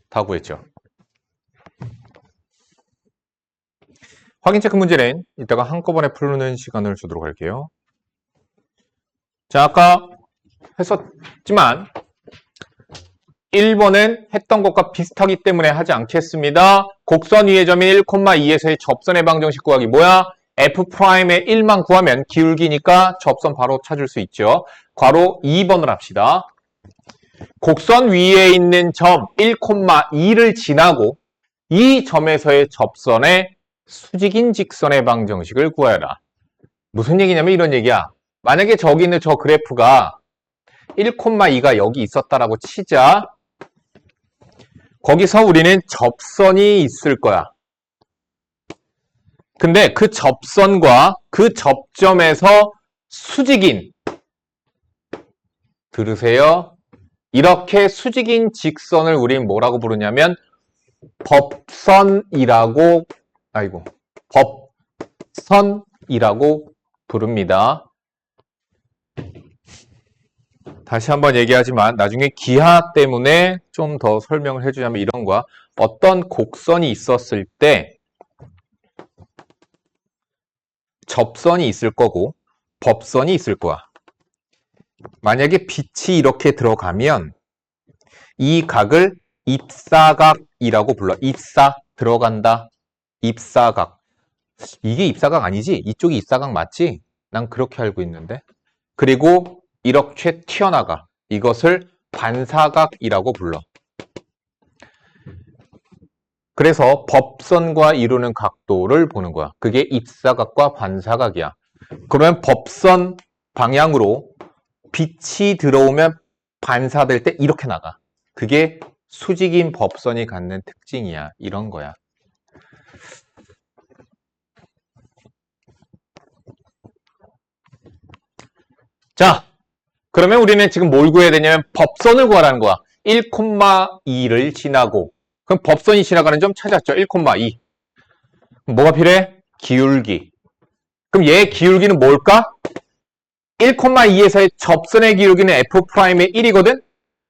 다 구했죠. 확인 체크 문제는 이따가 한꺼번에 푸는 시간을 주도록 할게요. 자, 아까 했었지만 1번은 했던 것과 비슷하기 때문에 하지 않겠습니다. 곡선 위의 점인 1,2에서의 접선의 방정식 구하기 뭐야? f'의 1만 구하면 기울기니까 접선 바로 찾을 수 있죠. 괄호 2번을 합시다. 곡선 위에 있는 점 1,2를 지나고 이 점에서의 접선의 수직인 직선의 방정식을 구하여라. 무슨 얘기냐면 이런 얘기야. 만약에 저기 있는 저 그래프가 1,2가 여기 있었다라고 치자. 거기서 우리는 접선이 있을 거야. 근데 그 접선과 그 접점에서 수직인 들으세요. 이렇게 수직인 직선을 우린 뭐라고 부르냐면 법선이라고 부릅니다. 다시 한번 얘기하지만 나중에 기하 때문에 좀 더 설명을 해주자면 이런 거야. 어떤 곡선이 있었을 때 접선이 있을 거고 법선이 있을 거야. 만약에 빛이 이렇게 들어가면 이 각을 입사각이라고 불러. 입사 들어간다. 입사각. 이게 입사각 아니지? 이쪽이 입사각 맞지? 난 그렇게 알고 있는데. 그리고 이렇게 튀어나가. 이것을 반사각이라고 불러. 그래서 법선과 이루는 각도를 보는 거야. 그게 입사각과 반사각이야. 그러면 법선 방향으로 빛이 들어오면 반사될 때 이렇게 나가. 그게 수직인 법선이 갖는 특징이야. 이런 거야. 자, 그러면 우리는 지금 뭘 구해야 되냐면 법선을 구하라는 거야. 1,2를 지나고 그럼 법선이 지나가는 점 찾았죠. 1,2 뭐가 필요해? 기울기. 그럼 얘의 기울기는 뭘까? 1,2에서의 접선의 기울기는 f'의 1이거든?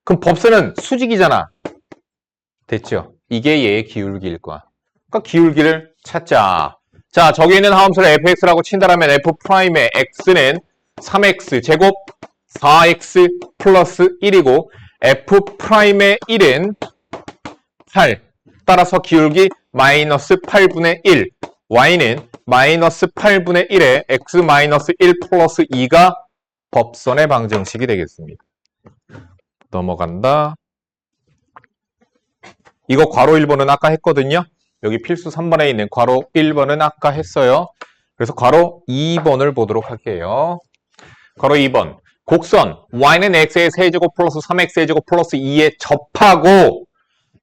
그럼 법선은 수직이잖아. 됐죠? 이게 얘의 기울기일 거야. 그러니까 기울기를 찾자. 자, 저기 있는 함수를 fx라고 친다라면 f'의 x는 3x 제곱 4x 플러스 1이고 f'의 1은 8. 따라서 기울기 마이너스 8분의 1. y는 마이너스 8분의 1에 x 마이너스 1 플러스 2가 법선의 방정식이 되겠습니다. 넘어간다. 이거 괄호 1번은 아까 했거든요. 여기 필수 3번에 있는 괄호 1번은 아까 했어요. 그래서 괄호 2번을 보도록 할게요. 괄호 2번. 곡선 y는 x의 세제곱 플러스 3x의 제곱 플러스 2에 접하고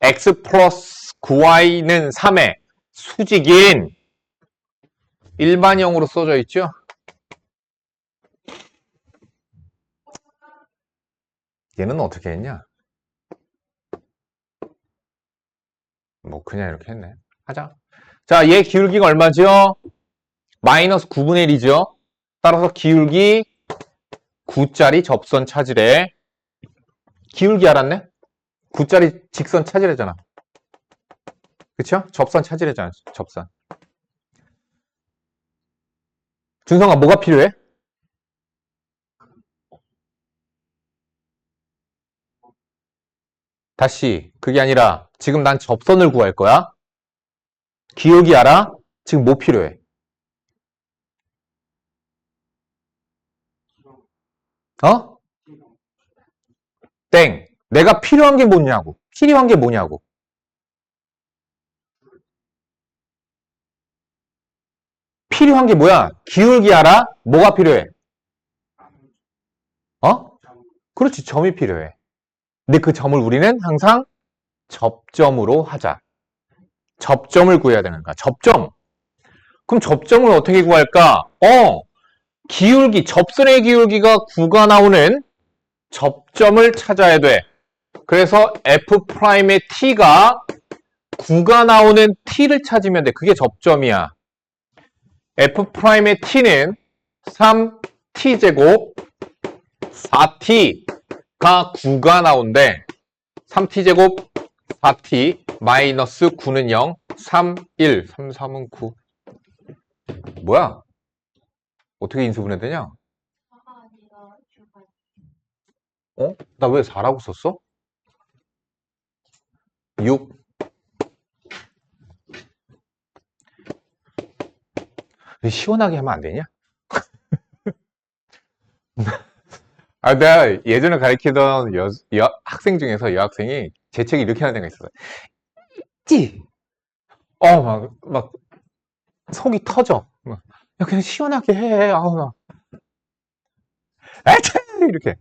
x 플러스 9y는 3의 수직인 일반형으로 써져 있죠. 얘는 어떻게 했냐? 뭐 그냥 이렇게 했네. 하자. 자, 얘 기울기가 얼마죠? 마이너스 9분의 1이죠. 따라서 기울기 9짜리 접선 찾으래. 기울기 알았네? 9짜리 직선 찾으래잖아. 그쵸? 접선 찾으래잖아. 접선. 준성아, 뭐가 필요해? 다시, 그게 아니라 지금 난 접선을 구할 거야. 기울기 알아? 지금 뭐 필요해? 어? 땡. 내가 필요한 게 뭐냐고. 필요한 게 뭐냐고. 필요한 게 뭐야? 기울기 알아? 뭐가 필요해? 어? 그렇지, 점이 필요해. 근데 그 점을 우리는 항상 접점으로 하자. 접점을 구해야 되는 거야. 접점. 그럼 접점을 어떻게 구할까? 기울기, 접선의 기울기가 9가 나오는 접점을 찾아야 돼. 그래서 F'의 T가 9가 나오는 T를 찾으면 돼. 그게 접점이야. F'의 T는 3T제곱 4T가 9가 나온대. 3T제곱 4T 마이너스 9는 0, 3, 1, 3, 3은 9. 뭐야? 어떻게 인수분해되냐? 아가 아니라 주가. 나 왜 4라고 썼어? 6. 시원하게 하면 안 되냐? 내가 예전에 가르치던 학생 중에서 여학생이 제 책이 이렇게 하는 애가 있었어요. 찌! 막, 속이 터져. 야, 그냥 시원하게 해. 에차! 이렇게.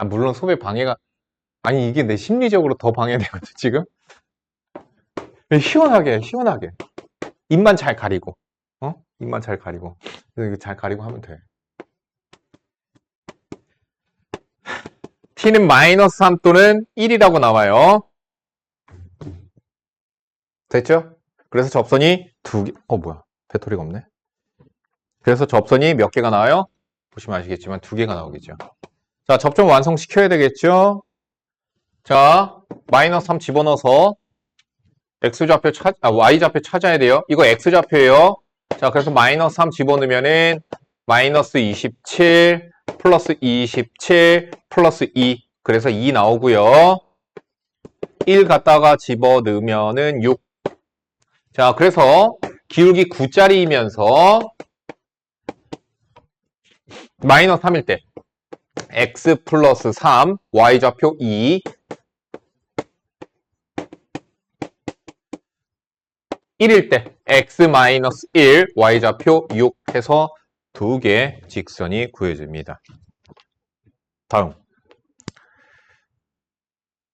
물론 소배 방해가, 아니, 이게 내 심리적으로 더 방해되거든, 지금. 시원하게, 시원하게. 입만 잘 가리고. 입만 잘 가리고. 잘 가리고 하면 돼. t는 마이너스 3 또는 1이라고 나와요. 됐죠? 그래서 접선이 두 개, 뭐야. 배터리가 없네. 그래서 접선이 몇 개가 나와요? 보시면 아시겠지만 두 개가 나오겠죠. 자, 접점 완성시켜야 되겠죠? 자, 마이너스 3 집어넣어서 x좌표 y좌표 찾아야 돼요. 이거 x좌표예요. 자, 그래서 마이너스 3 집어넣으면은 마이너스 27 플러스 27 플러스 2. 그래서 2 나오고요. 1 갖다가 집어넣으면은 6. 자, 그래서 기울기 9짜리이면서 마이너스 3일 때 x 플러스 3, y좌표 2. 1일 때 x 마이너스 1, y좌표 6 해서 두 개 직선이 구해집니다. 다음.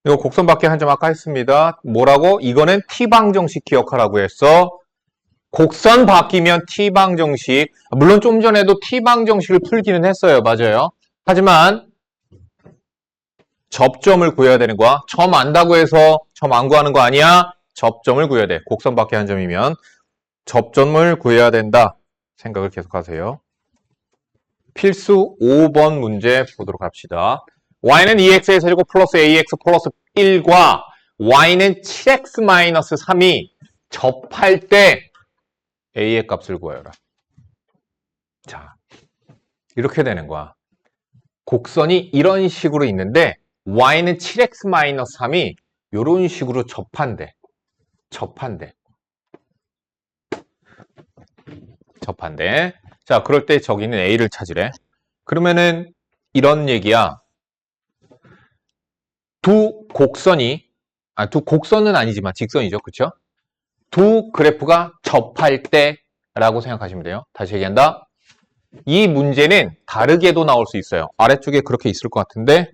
이거 곡선 밖에 한 점 아까 했습니다. 뭐라고? 이거는 t방정식 기억하라고 했어. 곡선 바뀌면 t방정식. 물론 좀 전에도 t방정식을 풀기는 했어요. 맞아요. 하지만 접점을 구해야 되는 거야. 점 안다고 해서 점 안 구하는 거 아니야. 접점을 구해야 돼. 곡선 밖에 한 점이면 접점을 구해야 된다. 생각을 계속하세요. 필수 5번 문제 보도록 합시다. y는 2x의 세제곱 플러스 ax 플러스 1과 y는 7x 마이너스 3이 접할 때 a의 값을 구하여라. 자, 이렇게 되는 거야. 곡선이 이런 식으로 있는데 y는 7x 마이너스 3이 이런 식으로 접한대. 자, 그럴 때 저기는 a를 찾으래. 그러면은 이런 얘기야. 두 곡선이 두 곡선은 아니지만 직선이죠. 그쵸? 두 그래프가 접할 때라고 생각하시면 돼요. 다시 얘기한다. 이 문제는 다르게도 나올 수 있어요. 아래쪽에 그렇게 있을 것 같은데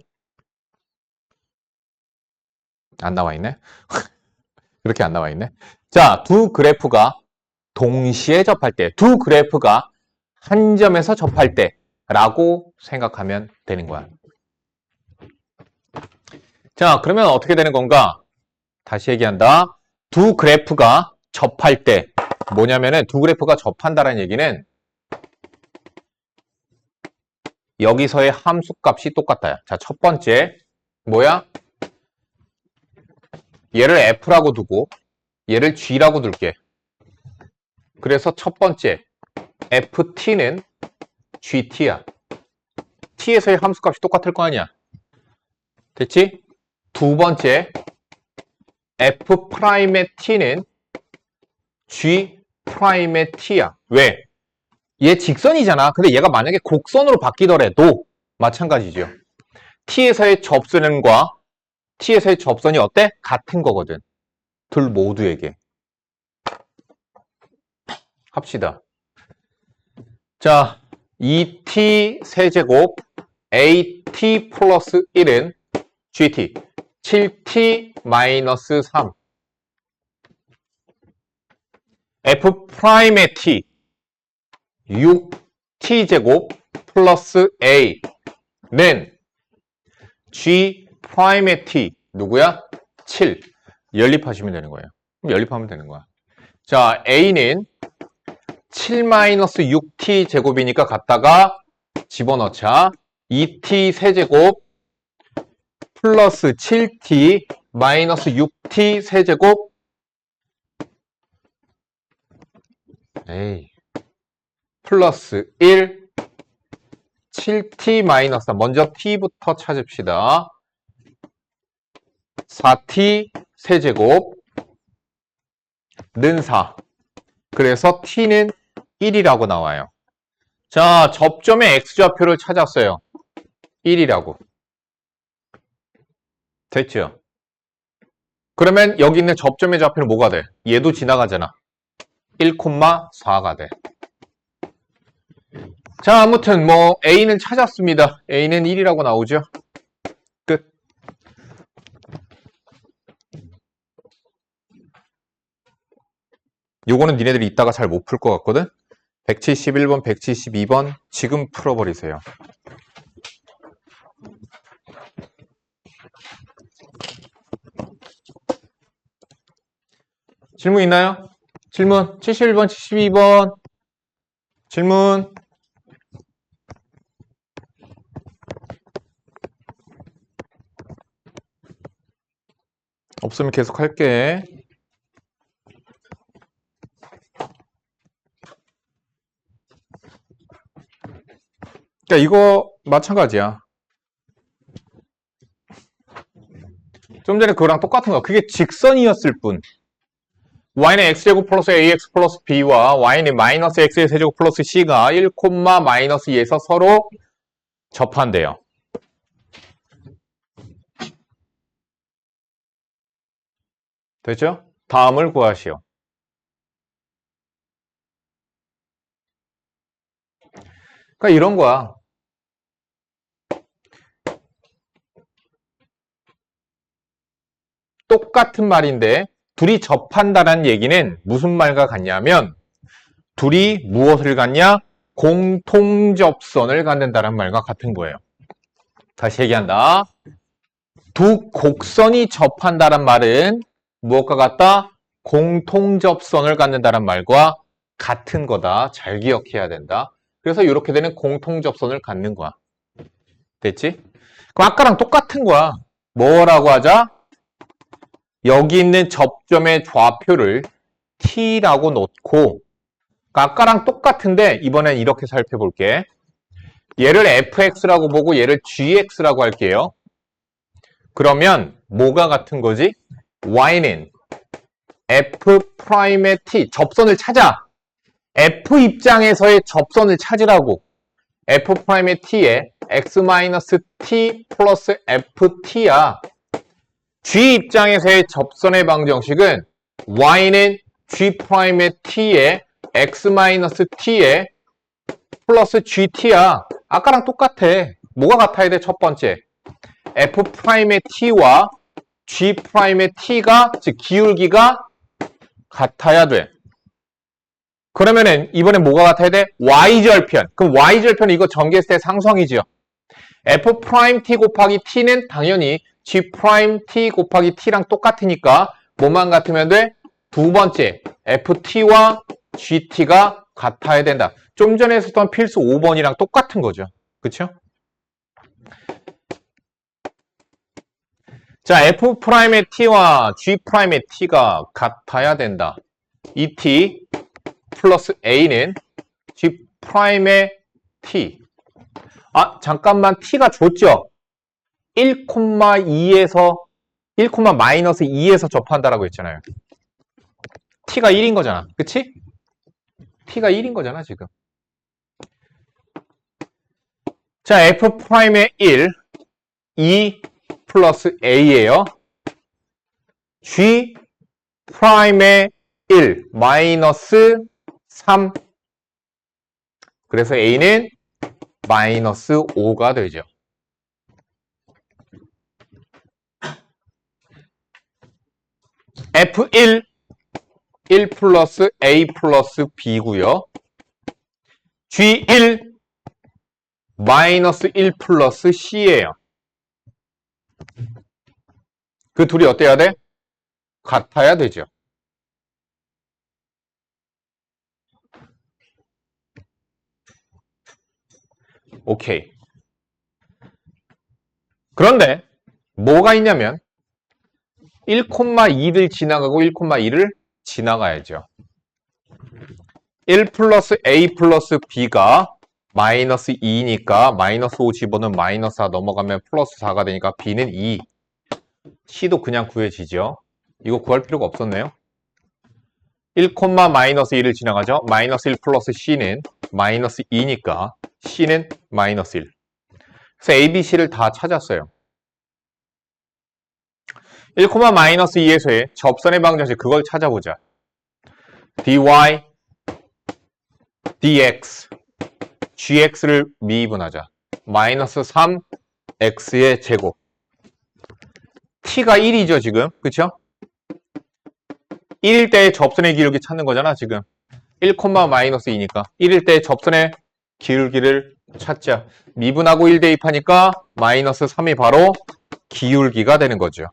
안 나와 있네. 그렇게 안 나와 있네. 자, 두 그래프가 동시에 접할 때, 두 그래프가 한 점에서 접할 때라고 생각하면 되는 거야. 자, 그러면 어떻게 되는 건가? 다시 얘기한다. 두 그래프가 접할 때 뭐냐면은 두 그래프가 접한다는 얘기는 여기서의 함수값이 똑같다. 자, 첫 번째 뭐야? 얘를 F라고 두고 얘를 G라고 둘게. 그래서 첫 번째 FT는 GT야. T에서의 함수값이 똑같을 거 아니야. 됐지? 두 번째 F'의 T는 G'의 T야. 왜? 얘 직선이잖아. 근데 얘가 만약에 곡선으로 바뀌더라도 마찬가지죠. T에서의 접선이 어때? 같은 거거든. 둘 모두에게. 합시다. 자, 2t 세제곱 at 플러스 1은 gt 7t 마이너스 3 f'의 t 6t 제곱 플러스 a는 g'의 t 누구야? 7 연립하시면 되는 거예요. 그럼 연립하면 되는 거야. 자, a는 7-6t 제곱이니까 갖다가 집어넣자. 2t 세제곱 플러스 7t 마이너스 6t 세제곱 플러스 1 7t 마이너스 3 먼저 t부터 찾읍시다. 4t 세제곱 는 4 그래서 t는 1이라고 나와요. 자, 접점의 x좌표를 찾았어요. 1이라고. 됐죠? 그러면 여기 있는 접점의 좌표는 뭐가 돼? 얘도 지나가잖아. 1,4가 돼. 자, 아무튼 뭐 a는 찾았습니다. a는 1이라고 나오죠. 끝. 요거는 니네들이 이따가 잘 못 풀 것 같거든? 171번, 172번 지금 풀어버리세요. 질문 있나요? 질문 71번, 72번 질문 없으면 계속 할게. 그러니까 이거 마찬가지야. 좀 전에 그거랑 똑같은 거야. 그게 직선이었을 뿐. y는 x제곱 플러스 ax 플러스 b와 y는 마이너스 x의 세제곱 플러스 c가 1, 마이너스 2에서 서로 접한대요. 됐죠? 다음을 구하시오. 그러니까 이런 거야. 똑같은 말인데 둘이 접한다는 얘기는 무슨 말과 같냐면 둘이 무엇을 갖냐? 공통접선을 갖는다는 말과 같은 거예요. 다시 얘기한다. 두 곡선이 접한다는 말은 무엇과 같다? 공통접선을 갖는다는 말과 같은 거다. 잘 기억해야 된다. 그래서 이렇게 되는 공통접선을 갖는 거야. 됐지? 그럼 아까랑 똑같은 거야. 뭐라고 하자? 여기 있는 접점의 좌표를 t라고 놓고 아까랑 똑같은데 이번엔 이렇게 살펴볼게. 얘를 fx라고 보고 얘를 gx라고 할게요. 그러면 뭐가 같은 거지? y는 f'의 t, 접선을 찾아. f 입장에서의 접선을 찾으라고. f'의 t에 x-t 플러스 ft야. G 입장에서의 접선의 방정식은 y는 G'의 t에 x-t에 플러스 GT야. 아까랑 똑같아. 뭐가 같아야 돼? 첫 번째. F'의 t와 G'의 t가, 즉 기울기가 같아야 돼. 그러면은 이번에 뭐가 같아야 돼? Y절편. 그럼 Y절편 이거 전개했을 때 상성이죠. F't 곱하기 t는 당연히 G't 곱하기 t랑 똑같으니까 뭐만 같으면 돼? 두 번째, FT와 GT가 같아야 된다. 좀 전에 했었던 필수 5번이랑 똑같은 거죠. 그쵸? 자, F'의 t와 G'의 t가 같아야 된다. 이 t 플러스 a는 G'의 t. 아, 잠깐만 t가 줬죠? 1,2에서 1,-2에서 접한다라고 했잖아요. t가 1인 거잖아. 그치? t가 1인 거잖아, 지금. 자, F'의 1, 2 플러스 A예요. G'의 1, 마이너스 3. 그래서 A는 마이너스 5가 되죠. F1, 1 플러스 A 플러스 B고요. G1, 마이너스 1 플러스 C예요. 그 둘이 어때야 돼? 같아야 되죠. 오케이. 그런데 뭐가 있냐면 1,2를 지나가고 1,2를 지나가야죠. 1 플러스 A 플러스 B가 마이너스 2니까 마이너스 5 집어넣으면 마이너스 4 넘어가면 플러스 4가 되니까 B는 2. C도 그냥 구해지죠. 이거 구할 필요가 없었네요. 1, 마이너스 1을 지나가죠. 마이너스 1 플러스 C는 마이너스 2니까 C는 마이너스 1. 그래서 A, B, C를 다 찾았어요. 1, 마이너스 2에서의 접선의 방정식 그걸 찾아보자. dy, dx, gx를 미분하자. 마이너스 3x의 제곱. t가 1이죠, 지금. 그쵸? 1일 때의 접선의 기울기 찾는 거잖아, 지금. 1, 마이너스 2니까. 1일 때의 접선의 기울기를 찾자. 미분하고 1 대입하니까 마이너스 3이 바로 기울기가 되는 거죠.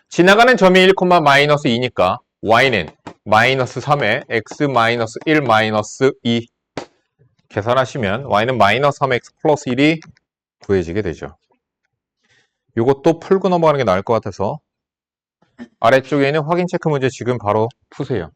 지나가는 점이 1, 마이너스 2니까 y는 마이너스 3에 x 마이너스 1 마이너스 2 계산하시면 y는 마이너스 3x 플러스 1이 구해지게 되죠. 이것도 풀고 넘어가는 게 나을 것 같아서 아래쪽에 있는 확인 체크 문제 지금 바로 푸세요.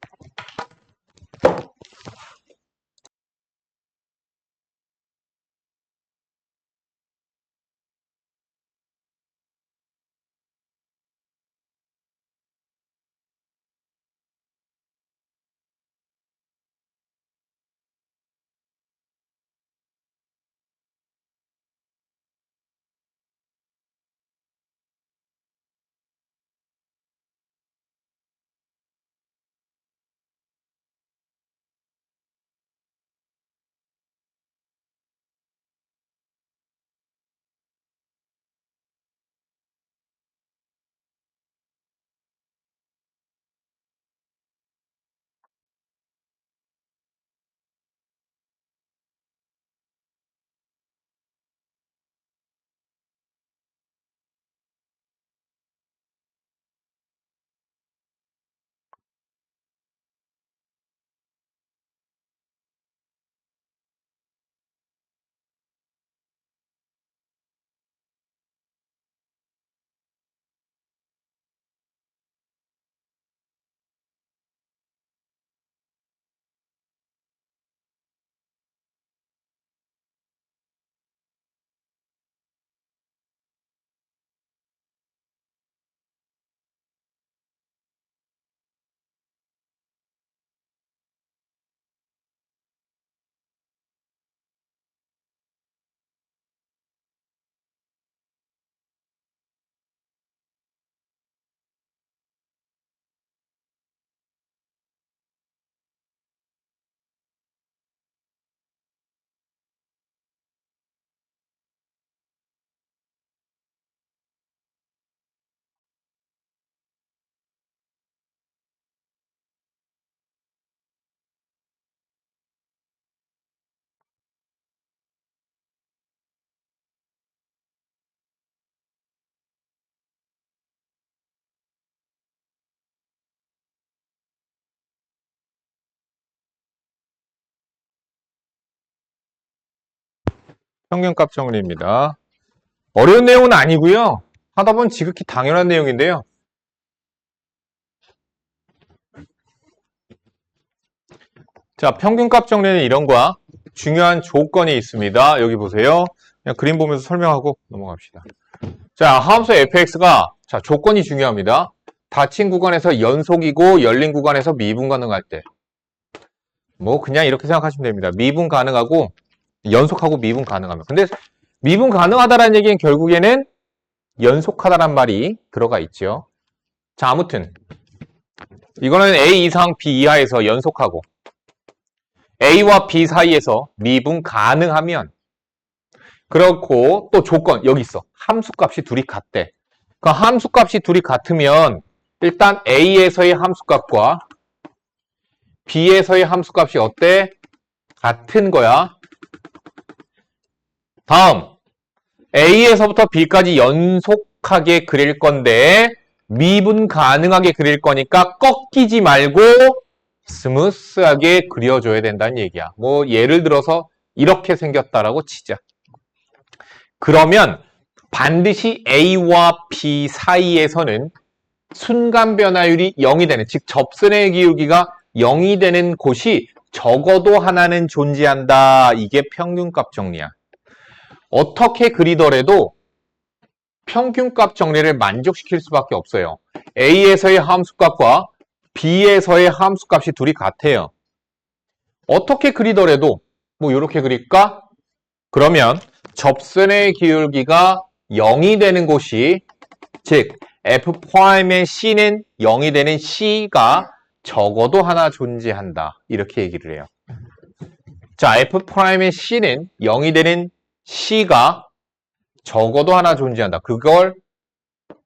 평균값 정리입니다. 어려운 내용은 아니고요. 하다 보면 지극히 당연한 내용인데요. 자, 평균값 정리는 이런 거야. 중요한 조건이 있습니다. 여기 보세요. 그냥 그림 보면서 설명하고 넘어갑시다. 자, 함수 fx가 자, 조건이 중요합니다. 닫힌 구간에서 연속이고 열린 구간에서 미분 가능할 때. 뭐 그냥 이렇게 생각하시면 됩니다. 미분 가능하고 연속하고 미분 가능하면. 근데 미분 가능하다라는 얘기는 결국에는 연속하다란 말이 들어가 있죠. 자, 아무튼 이거는 A 이상 B 이하에서 연속하고 A와 B 사이에서 미분 가능하면 그렇고 또 조건 여기 있어. 함수값이 둘이 같대. 그 함수값이 둘이 같으면 일단 A에서의 함수값과 B에서의 함수값이 어때? 같은 거야. 다음 A에서부터 B까지 연속하게 그릴 건데 미분 가능하게 그릴 거니까 꺾이지 말고 스무스하게 그려줘야 된다는 얘기야. 뭐 예를 들어서 이렇게 생겼다라고 치자. 그러면 반드시 A와 B 사이에서는 순간 변화율이 0이 되는, 즉 접선의 기울기가 0이 되는 곳이 적어도 하나는 존재한다. 이게 평균값 정리야. 어떻게 그리더라도 평균값 정리를 만족시킬 수밖에 없어요. A에서의 함수값과 B에서의 함수값이 둘이 같아요. 어떻게 그리더라도 뭐 이렇게 그릴까? 그러면 접선의 기울기가 0이 되는 곳이 즉 F'의 C는 0이 되는 C가 적어도 하나 존재한다. 이렇게 얘기를 해요. 자, F'의 C는 0이 되는 C가 적어도 하나 존재한다. 그걸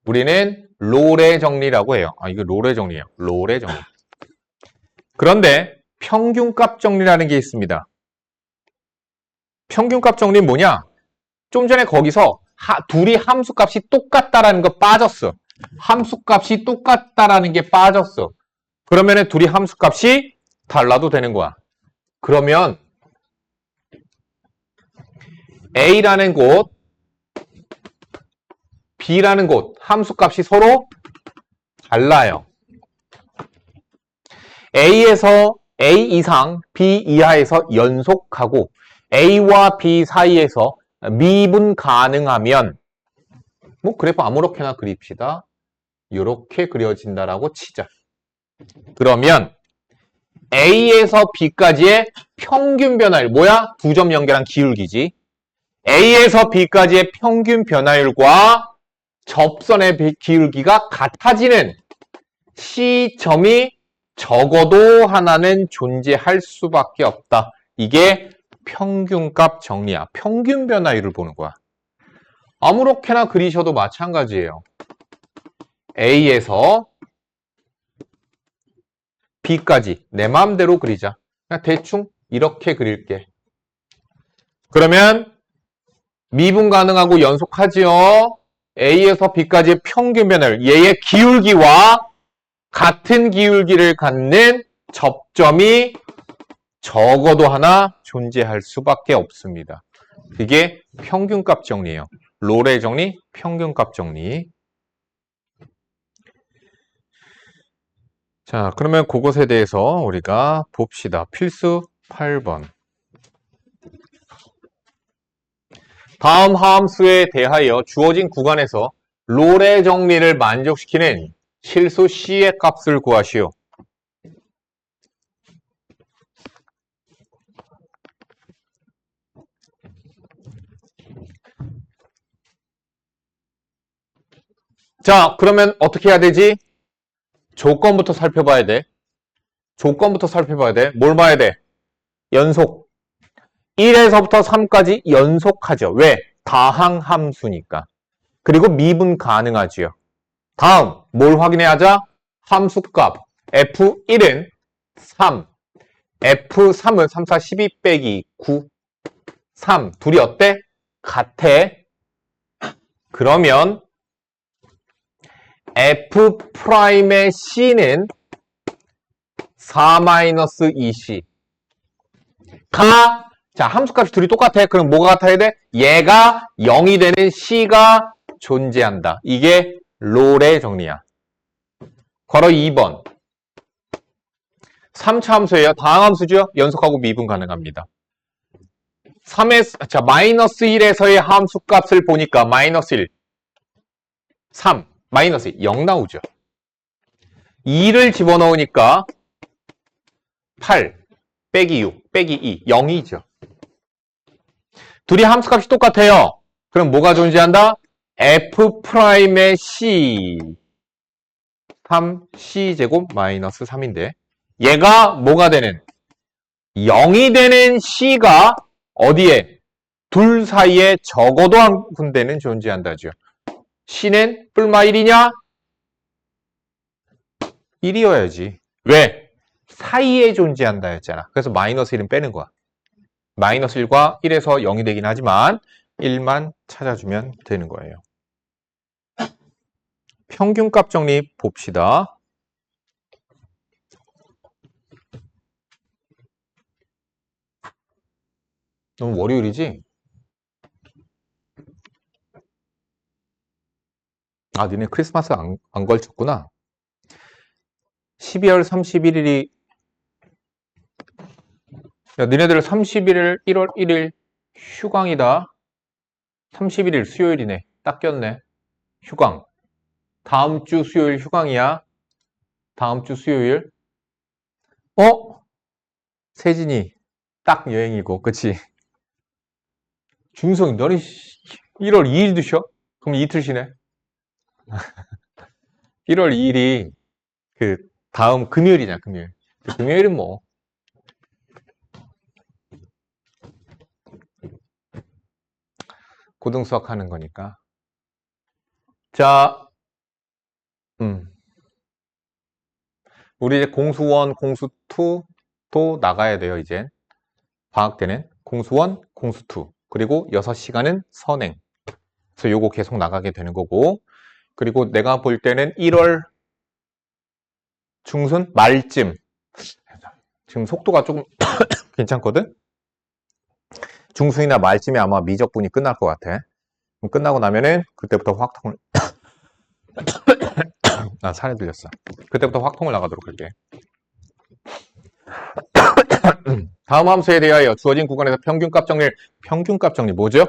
우리는 롤의 정리라고 해요. 아, 이거 롤의 정리예요. 롤의 정리. 그런데 평균값 정리라는 게 있습니다. 평균값 정리는 뭐냐? 좀 전에 거기서 둘이 함수값이 똑같다라는 거 빠졌어. 함수값이 똑같다라는 게 빠졌어. 그러면은 둘이 함수값이 달라도 되는 거야. 그러면 A라는 곳, B라는 곳 함수값이 서로 달라요. A에서 A 이상, B 이하에서 연속하고 A와 B 사이에서 미분 가능하면 뭐 그래프 아무렇게나 그립시다. 이렇게 그려진다라고 치자. 그러면 A에서 B까지의 평균 변화율 뭐야? 두 점 연결한 기울기지. A에서 B까지의 평균 변화율과 접선의 기울기가 같아지는 C점이 적어도 하나는 존재할 수밖에 없다. 이게 평균값 정리야. 평균 변화율을 보는 거야. 아무렇게나 그리셔도 마찬가지예요. A에서 B까지 내 마음대로 그리자. 그냥 대충 이렇게 그릴게. 그러면 미분 가능하고 연속하지요. A에서 B까지의 평균 변화율, 얘의 기울기와 같은 기울기를 갖는 접점이 적어도 하나 존재할 수밖에 없습니다. 그게 평균값 정리예요. 롤의 정리, 평균값 정리. 자, 그러면 그것에 대해서 우리가 봅시다. 필수 8번. 다음 함수에 대하여 주어진 구간에서 롤의 정리를 만족시키는 실수 C의 값을 구하시오. 자, 그러면 어떻게 해야 되지? 조건부터 살펴봐야 돼. 조건부터 살펴봐야 돼. 뭘 봐야 돼? 연속. 1에서부터 3까지 연속하죠. 왜? 다항함수니까. 그리고 미분 가능하지요. 다음, 뭘 확인해야 하자? 함수값. F1은 3. F3은 3, 4, 12 빼기 9. 3. 둘이 어때? 같아. 그러면 F'의 C는 4-2C. 자, 함수값이 둘이 똑같아. 그럼 뭐가 같아야 돼? 얘가 0이 되는 C가 존재한다. 이게 롤의 정리야. 괄호 2번. 3차 함수예요. 다항함수죠? 연속하고 미분 가능합니다. 마이너스 1에서의 함수값을 보니까 마이너스 1, 3, 마이너스 0 나오죠. 2를 집어넣으니까 8, 빼기 6, 빼기 2, 0이죠. 둘이 함수값이 똑같아요. 그럼 뭐가 존재한다? F'의 C 3C제곱 마이너스 3인데 얘가 뭐가 되는? 0이 되는 C가 어디에? 둘 사이에 적어도 한 군데는 존재한다죠. C는 뿔마 1이냐? 1이어야지. 왜? 사이에 존재한다 했잖아. 그래서 마이너스 1은 빼는 거야. 마이너스 1과 1에서 0이 되긴 하지만 1만 찾아주면 되는 거예요. 평균값 정리 봅시다. 너무 월요일이지? 아, 니네 크리스마스 안 걸쳤구나. 12월 31일이 야, 니네들 31일, 1월 1일 휴강이다. 31일 수요일이네. 딱 꼈네. 휴강. 다음 주 수요일 휴강이야. 다음 주 수요일. 세진이 딱 여행이고, 그치? 준성이 너는 1월 2일도 쉬어? 그럼 이틀 쉬네. 1월 2일이 그 다음 금요일이냐, 금요일. 금요일은 뭐 고등 수학 하는 거니까. 자, 우리 이제 공수1, 공수2도 나가야 돼요, 이제. 방학 때는 공수1, 공수2. 그리고 6시간은 선행. 그래서 요거 계속 나가게 되는 거고. 그리고 내가 볼 때는 1월 중순 말쯤. 지금 속도가 조금 괜찮거든? 중순이나 말쯤에 아마 미적분이 끝날 것 같아. 끝나고 나면은 그때부터 확통을 살에 들렸어. 그때부터 확통을 나가도록 할게. 다음 함수에 대하여 주어진 구간에서 평균값 정리 뭐죠?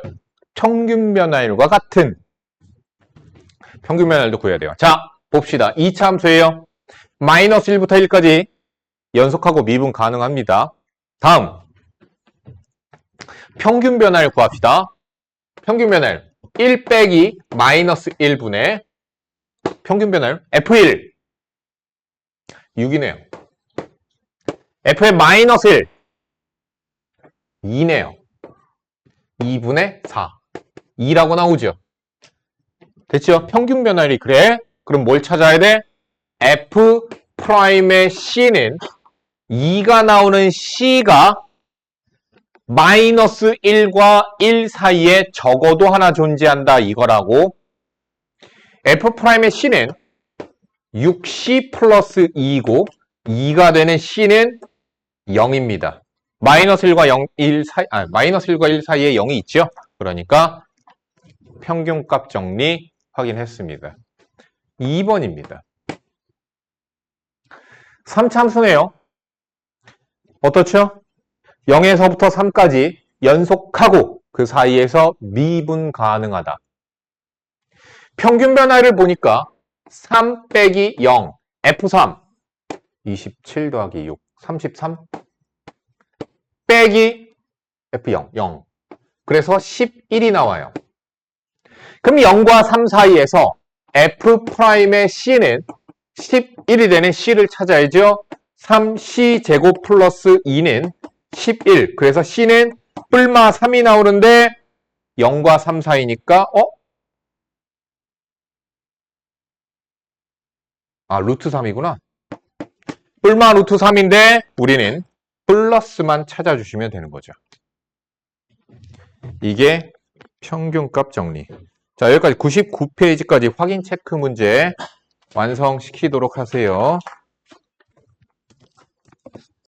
평균 변화율과 같은 평균 변화율도 구해야 돼요. 자, 봅시다. 2차 함수예요. 마이너스 1부터 1까지 연속하고 미분 가능합니다. 다음 평균 변화율 구합시다. 평균 변화율 1 빼기 마이너스 1분의 평균 변화율 F1 6이네요. F의 마이너스 1 2네요. 2분의 4 2라고 나오죠. 됐죠? 평균 변화율이 그래? 그럼 뭘 찾아야 돼? F'의 C는 2가 나오는 C가 마이너스 1과 1 사이에 적어도 하나 존재한다 이거라고. F'의 C는 6C 플러스 2이고 2가 되는 C는 0입니다. 마이너스 1과 1 사이에 0이 있죠. 그러니까 평균값 정리 확인했습니다. 2번입니다. 3차 함수네요. 어떻죠? 0에서부터 3까지 연속하고 그 사이에서 미분 가능하다. 평균 변화를 보니까 3 빼기 0 F3 27 더하기 6 33 빼기 F0 0 그래서 11이 나와요. 그럼 0과 3 사이에서 F'의 C는 11이 되는 C를 찾아야죠. 3C 제곱 플러스 2는 11. 그래서 C는 뿔마 3이 나오는데 0과 3 사이니까 루트 3이구나. 뿔마 루트 3인데 우리는 플러스만 찾아주시면 되는 거죠. 이게 평균값 정리. 자, 여기까지 99페이지까지 확인 체크 문제 완성시키도록 하세요.